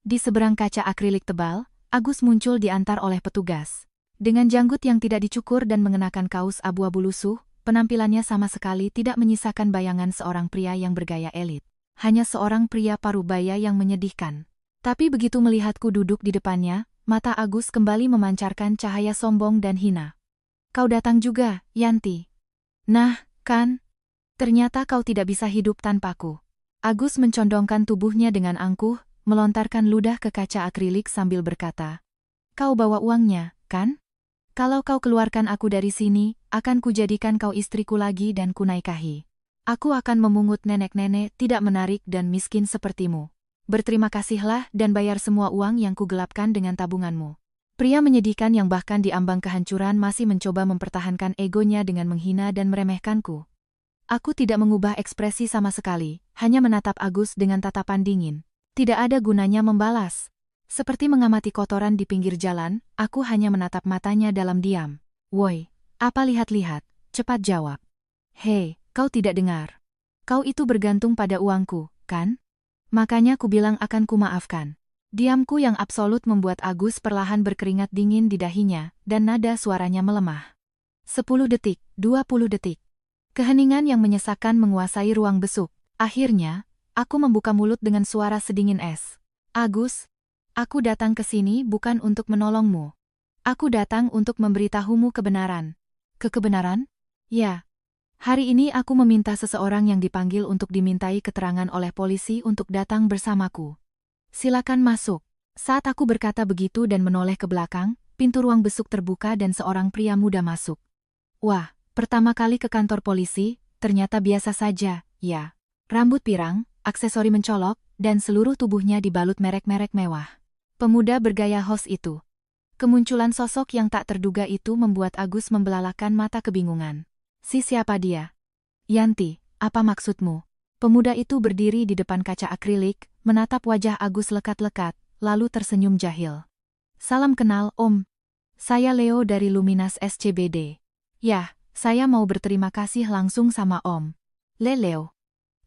Di seberang kaca akrilik tebal, Agus muncul diantar oleh petugas. Dengan janggut yang tidak dicukur dan mengenakan kaos abu-abu lusuh, penampilannya sama sekali tidak menyisakan bayangan seorang pria yang bergaya elit. Hanya seorang pria parubaya yang menyedihkan. Tapi begitu melihatku duduk di depannya, mata Agus kembali memancarkan cahaya sombong dan hina. "Kau datang juga, Yanti. Nah, kan? Ternyata kau tidak bisa hidup tanpaku." Agus mencondongkan tubuhnya dengan angkuh, melontarkan ludah ke kaca akrilik sambil berkata, "Kau bawa uangnya, kan? Kalau kau keluarkan aku dari sini, akan kujadikan kau istriku lagi dan kunaikahi. Aku akan memungut nenek-nenek tidak menarik dan miskin sepertimu. Berterima kasihlah dan bayar semua uang yang kugelapkan dengan tabunganmu." Pria menyedihkan yang bahkan di ambang kehancuran masih mencoba mempertahankan egonya dengan menghina dan meremehkanku. Aku tidak mengubah ekspresi sama sekali, hanya menatap Agus dengan tatapan dingin. Tidak ada gunanya membalas. Seperti mengamati kotoran di pinggir jalan, aku hanya menatap matanya dalam diam. "Woi, apa lihat-lihat? Cepat jawab." "Hei, kau tidak dengar. Kau itu bergantung pada uangku, kan? Makanya ku bilang akan kumaafkan." Diamku yang absolut membuat Agus perlahan berkeringat dingin di dahinya, dan nada suaranya melemah. 10 detik, 20 detik. Keheningan yang menyesakkan menguasai ruang besuk. Akhirnya, aku membuka mulut dengan suara sedingin es. "Agus, aku datang ke sini bukan untuk menolongmu. Aku datang untuk memberitahumu kebenaran." "Kebenaran?" "Ya. Hari ini aku meminta seseorang yang dipanggil untuk dimintai keterangan oleh polisi untuk datang bersamaku. Silakan masuk." Saat aku berkata begitu dan menoleh ke belakang, pintu ruang besuk terbuka dan seorang pria muda masuk. Wah, pertama kali ke kantor polisi, ternyata biasa saja, ya. Rambut pirang, aksesori mencolok, dan seluruh tubuhnya dibalut merek-merek mewah. Pemuda bergaya host itu. Kemunculan sosok yang tak terduga itu membuat Agus membelalakan mata kebingungan. Siapa dia?" "Yanti, apa maksudmu?" Pemuda itu berdiri di depan kaca akrilik, menatap wajah Agus lekat-lekat, lalu tersenyum jahil. "Salam kenal, Om. Saya Leo dari Luminas SCBD. Yah, saya mau berterima kasih langsung sama Om." "Leo?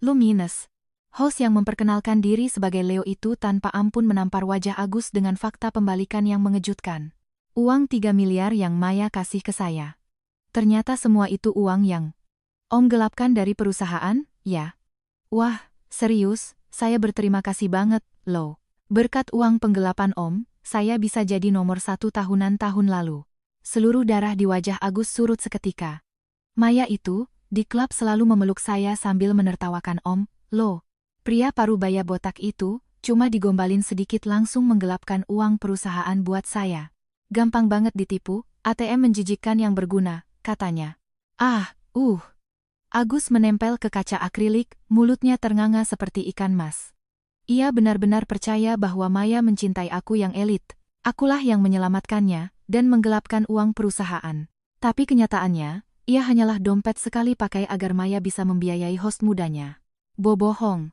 Luminas?" Host yang memperkenalkan diri sebagai Leo itu tanpa ampun menampar wajah Agus dengan fakta pembalikan yang mengejutkan. "Uang 3 miliar yang Maya kasih ke saya. Ternyata semua itu uang yang Om gelapkan dari perusahaan, ya?" "Wah, serius, saya berterima kasih banget, Lo. Berkat uang penggelapan Om, saya bisa jadi nomor 1 tahunan tahun lalu." Seluruh darah di wajah Agus surut seketika. "Maya itu, di klub selalu memeluk saya sambil menertawakan Om, Lo." Pria parubaya botak itu, cuma digombalin sedikit langsung menggelapkan uang perusahaan buat saya. Gampang banget ditipu, ATM menjijikkan yang berguna, katanya. Agus menempel ke kaca akrilik, mulutnya ternganga seperti ikan mas. Ia benar-benar percaya bahwa Maya mencintai aku yang elit. Akulah yang menyelamatkannya dan menggelapkan uang perusahaan. Tapi kenyataannya, ia hanyalah dompet sekali pakai agar Maya bisa membiayai host mudanya. Bohong.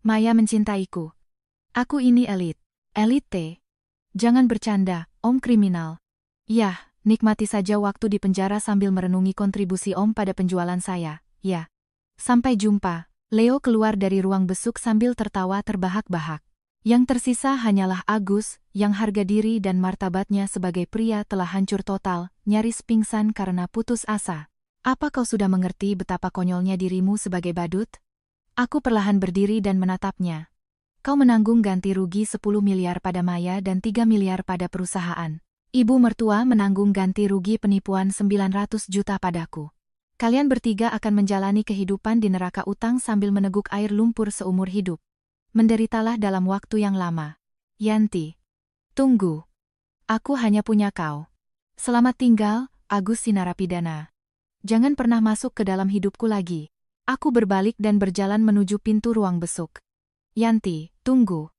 Maya mencintaiku. Aku ini elit. Elit T. Jangan bercanda, Om kriminal. Yah, nikmati saja waktu di penjara sambil merenungi kontribusi Om pada penjualan saya, ya. Sampai jumpa. Leo keluar dari ruang besuk sambil tertawa terbahak-bahak. Yang tersisa hanyalah Agus, yang harga diri dan martabatnya sebagai pria telah hancur total, nyaris pingsan karena putus asa. Apa kau sudah mengerti betapa konyolnya dirimu sebagai badut? Aku perlahan berdiri dan menatapnya. Kau menanggung ganti rugi 10 miliar pada Maya dan 3 miliar pada perusahaan. Ibu mertua menanggung ganti rugi penipuan 900 juta padaku. Kalian bertiga akan menjalani kehidupan di neraka utang sambil meneguk air lumpur seumur hidup. Menderitalah dalam waktu yang lama. Yanti. Tunggu. Aku hanya punya kau. Selamat tinggal, Agus Sinarapidana. Jangan pernah masuk ke dalam hidupku lagi. Aku berbalik dan berjalan menuju pintu ruang besuk. Yanti, tunggu.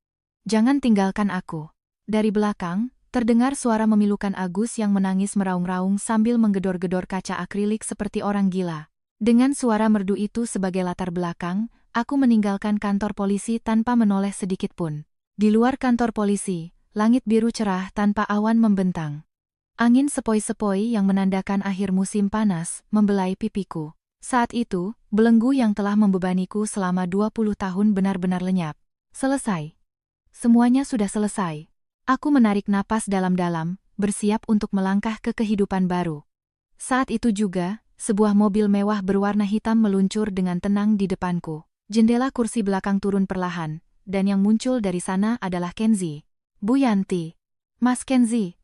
Jangan tinggalkan aku. Dari belakang, terdengar suara memilukan Agus yang menangis meraung-raung sambil menggedor-gedor kaca akrilik seperti orang gila. Dengan suara merdu itu sebagai latar belakang, aku meninggalkan kantor polisi tanpa menoleh sedikit pun. Di luar kantor polisi, langit biru cerah tanpa awan membentang. Angin sepoi-sepoi yang menandakan akhir musim panas membelai pipiku. Saat itu, belenggu yang telah membebaniku selama 20 tahun benar-benar lenyap. Selesai. Semuanya sudah selesai. Aku menarik napas dalam-dalam, bersiap untuk melangkah ke kehidupan baru. Saat itu juga, sebuah mobil mewah berwarna hitam meluncur dengan tenang di depanku. Jendela kursi belakang turun perlahan, dan yang muncul dari sana adalah Kenzi. Bu Yanti. Mas Kenzi.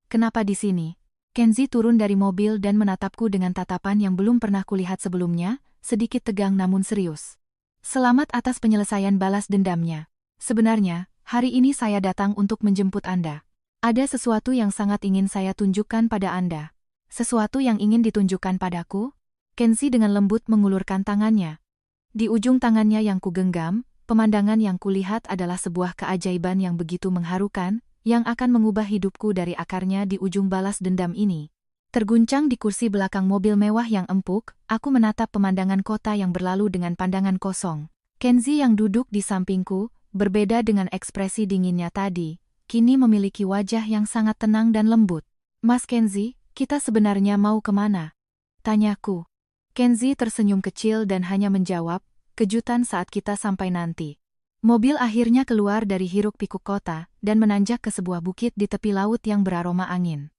Kenapa di sini? Kenzi turun dari mobil dan menatapku dengan tatapan yang belum pernah kulihat sebelumnya, sedikit tegang namun serius. Selamat atas penyelesaian balas dendamnya. Sebenarnya, hari ini saya datang untuk menjemput Anda. Ada sesuatu yang sangat ingin saya tunjukkan pada Anda. Sesuatu yang ingin ditunjukkan padaku? Kenzi dengan lembut mengulurkan tangannya. Di ujung tangannya yang kugenggam, pemandangan yang kulihat adalah sebuah keajaiban yang begitu mengharukan, yang akan mengubah hidupku dari akarnya di ujung balas dendam ini. Terguncang di kursi belakang mobil mewah yang empuk, aku menatap pemandangan kota yang berlalu dengan pandangan kosong. Kenzi yang duduk di sampingku, berbeda dengan ekspresi dinginnya tadi, kini memiliki wajah yang sangat tenang dan lembut. Mas Kenzi, kita sebenarnya mau kemana? Tanyaku. Kenzi tersenyum kecil dan hanya menjawab, kejutan saat kita sampai nanti. Mobil akhirnya keluar dari hiruk-pikuk kota dan menanjak ke sebuah bukit di tepi laut yang beraroma angin.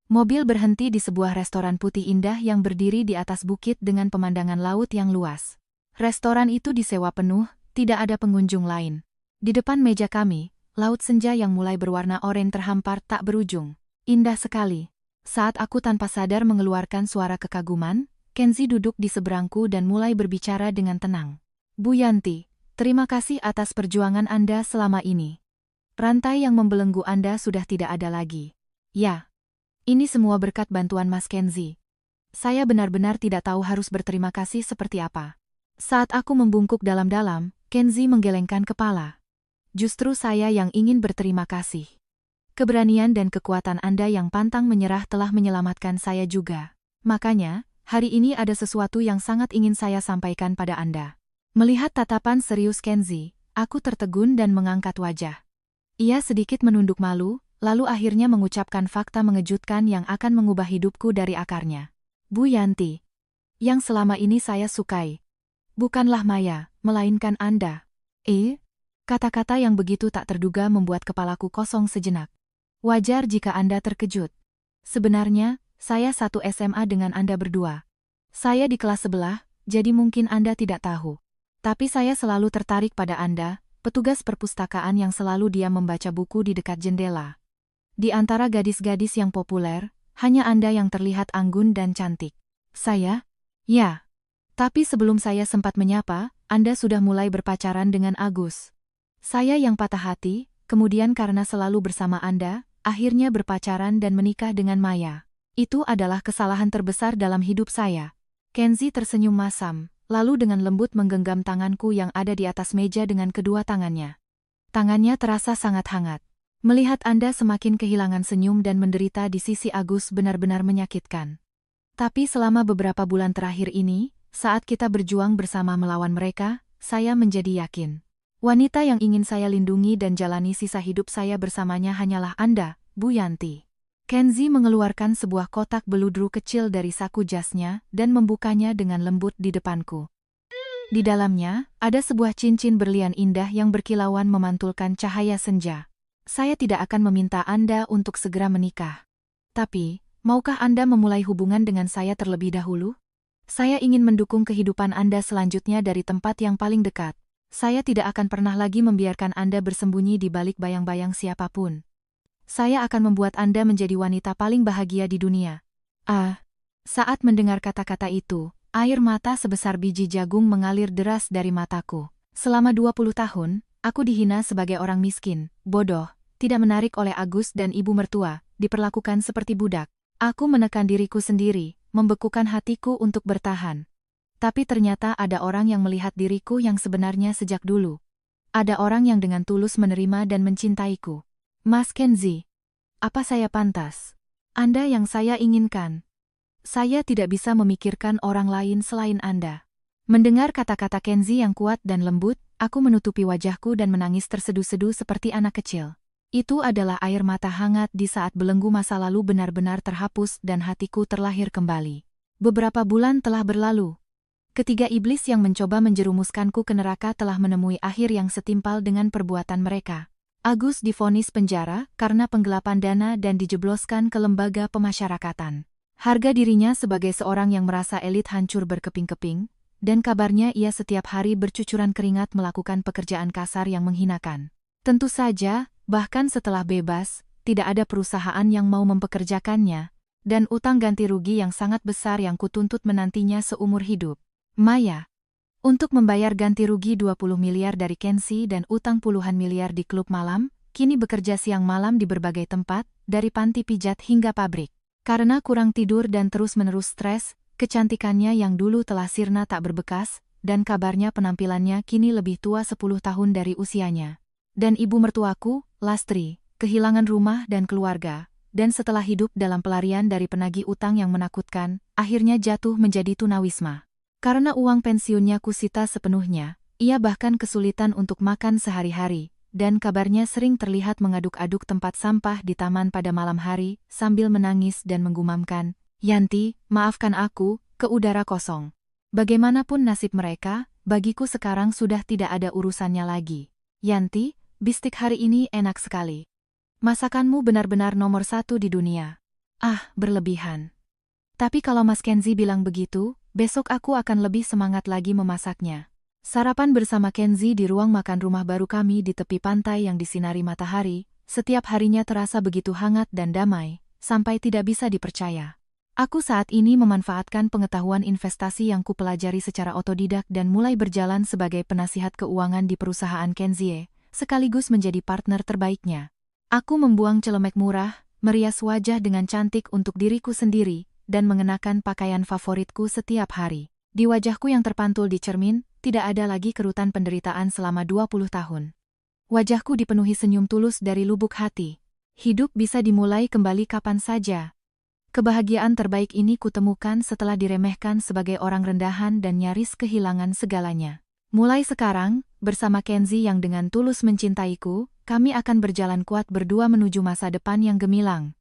Mobil berhenti di sebuah restoran putih indah yang berdiri di atas bukit dengan pemandangan laut yang luas. Restoran itu disewa penuh, tidak ada pengunjung lain. Di depan meja kami, laut senja yang mulai berwarna oranye terhampar tak berujung. Indah sekali. Saat aku tanpa sadar mengeluarkan suara kekaguman, Kenzi duduk di seberangku dan mulai berbicara dengan tenang. Bu Yanti, terima kasih atas perjuangan Anda selama ini. Rantai yang membelenggu Anda sudah tidak ada lagi. Ya, ini semua berkat bantuan Mas Kenzi. Saya benar-benar tidak tahu harus berterima kasih seperti apa. Saat aku membungkuk dalam-dalam, Kenzi menggelengkan kepala. Justru saya yang ingin berterima kasih. Keberanian dan kekuatan Anda yang pantang menyerah telah menyelamatkan saya juga. Makanya, hari ini ada sesuatu yang sangat ingin saya sampaikan pada Anda. Melihat tatapan serius Kenzi, aku tertegun dan mengangkat wajah. Ia sedikit menunduk malu, lalu akhirnya mengucapkan fakta mengejutkan yang akan mengubah hidupku dari akarnya. Bu Yanti, yang selama ini saya sukai, bukanlah Maya, melainkan Anda. Kata-kata yang begitu tak terduga membuat kepalaku kosong sejenak. Wajar jika Anda terkejut. Sebenarnya, saya satu SMA dengan Anda berdua. Saya di kelas sebelah, jadi mungkin Anda tidak tahu. Tapi saya selalu tertarik pada Anda, petugas perpustakaan yang selalu diam membaca buku di dekat jendela. Di antara gadis-gadis yang populer, hanya Anda yang terlihat anggun dan cantik. Saya? Ya. Tapi sebelum saya sempat menyapa, Anda sudah mulai berpacaran dengan Agus. Saya yang patah hati, kemudian karena selalu bersama Anda, akhirnya berpacaran dan menikah dengan Maya. Itu adalah kesalahan terbesar dalam hidup saya. Kenzi tersenyum masam, lalu dengan lembut menggenggam tanganku yang ada di atas meja dengan kedua tangannya. Tangannya terasa sangat hangat. Melihat Anda semakin kehilangan senyum dan menderita di sisi Agus benar-benar menyakitkan. Tapi selama beberapa bulan terakhir ini, saat kita berjuang bersama melawan mereka, saya menjadi yakin. Wanita yang ingin saya lindungi dan jalani sisa hidup saya bersamanya hanyalah Anda, Bu Yanti. Kenzi mengeluarkan sebuah kotak beludru kecil dari saku jasnya dan membukanya dengan lembut di depanku. Di dalamnya, ada sebuah cincin berlian indah yang berkilauan memantulkan cahaya senja. Saya tidak akan meminta Anda untuk segera menikah. Tapi, maukah Anda memulai hubungan dengan saya terlebih dahulu? Saya ingin mendukung kehidupan Anda selanjutnya dari tempat yang paling dekat. Saya tidak akan pernah lagi membiarkan Anda bersembunyi di balik bayang-bayang siapapun. Saya akan membuat Anda menjadi wanita paling bahagia di dunia. Saat mendengar kata-kata itu, air mata sebesar biji jagung mengalir deras dari mataku. Selama 20 tahun, aku dihina sebagai orang miskin, bodoh, tidak menarik oleh Agus dan ibu mertua, diperlakukan seperti budak. Aku menekan diriku sendiri, membekukan hatiku untuk bertahan. Tapi ternyata ada orang yang melihat diriku yang sebenarnya sejak dulu. Ada orang yang dengan tulus menerima dan mencintaiku. Mas Kenzi, apa saya pantas? Anda yang saya inginkan. Saya tidak bisa memikirkan orang lain selain Anda. Mendengar kata-kata Kenzi yang kuat dan lembut, aku menutupi wajahku dan menangis terseduh-seduh seperti anak kecil. Itu adalah air mata hangat di saat belenggu masa lalu benar-benar terhapus dan hatiku terlahir kembali. Beberapa bulan telah berlalu. Ketiga iblis yang mencoba menjerumuskanku ke neraka telah menemui akhir yang setimpal dengan perbuatan mereka. Agus divonis penjara karena penggelapan dana dan dijebloskan ke lembaga pemasyarakatan. Harga dirinya sebagai seorang yang merasa elit hancur berkeping-keping, dan kabarnya ia setiap hari bercucuran keringat melakukan pekerjaan kasar yang menghinakan. Tentu saja, bahkan setelah bebas, tidak ada perusahaan yang mau mempekerjakannya, dan utang ganti rugi yang sangat besar yang kutuntut menantinya seumur hidup. Maya. Untuk membayar ganti rugi 20 miliar dari Kenzi dan utang puluhan miliar di klub malam, kini bekerja siang malam di berbagai tempat, dari panti pijat hingga pabrik. Karena kurang tidur dan terus-menerus stres, kecantikannya yang dulu telah sirna tak berbekas, dan kabarnya penampilannya kini lebih tua 10 tahun dari usianya. Dan ibu mertuaku, Lastri, kehilangan rumah dan keluarga, dan setelah hidup dalam pelarian dari penagih utang yang menakutkan, akhirnya jatuh menjadi tunawisma. Karena uang pensiunnya kusita sepenuhnya, ia bahkan kesulitan untuk makan sehari-hari, dan kabarnya sering terlihat mengaduk-aduk tempat sampah di taman pada malam hari, sambil menangis dan menggumamkan, "Yanti, maafkan aku, ke udara kosong." Bagaimanapun nasib mereka, bagiku sekarang sudah tidak ada urusannya lagi. "Yanti, bistik hari ini enak sekali. Masakanmu benar-benar nomor 1 di dunia." Berlebihan. Tapi kalau Mas Kenzi bilang begitu, besok aku akan lebih semangat lagi memasaknya. Sarapan bersama Kenzi di ruang makan rumah baru kami di tepi pantai yang disinari matahari, setiap harinya terasa begitu hangat dan damai, sampai tidak bisa dipercaya. Aku saat ini memanfaatkan pengetahuan investasi yang kupelajari secara otodidak dan mulai berjalan sebagai penasihat keuangan di perusahaan Kenzie, sekaligus menjadi partner terbaiknya. Aku membuang celemek murah, merias wajah dengan cantik untuk diriku sendiri, dan mengenakan pakaian favoritku setiap hari. Di wajahku yang terpantul di cermin, tidak ada lagi kerutan penderitaan selama 20 tahun. Wajahku dipenuhi senyum tulus dari lubuk hati. Hidup bisa dimulai kembali kapan saja. Kebahagiaan terbaik ini kutemukan setelah diremehkan sebagai orang rendahan dan nyaris kehilangan segalanya. Mulai sekarang, bersama Kenzi yang dengan tulus mencintaiku, kami akan berjalan kuat berdua menuju masa depan yang gemilang.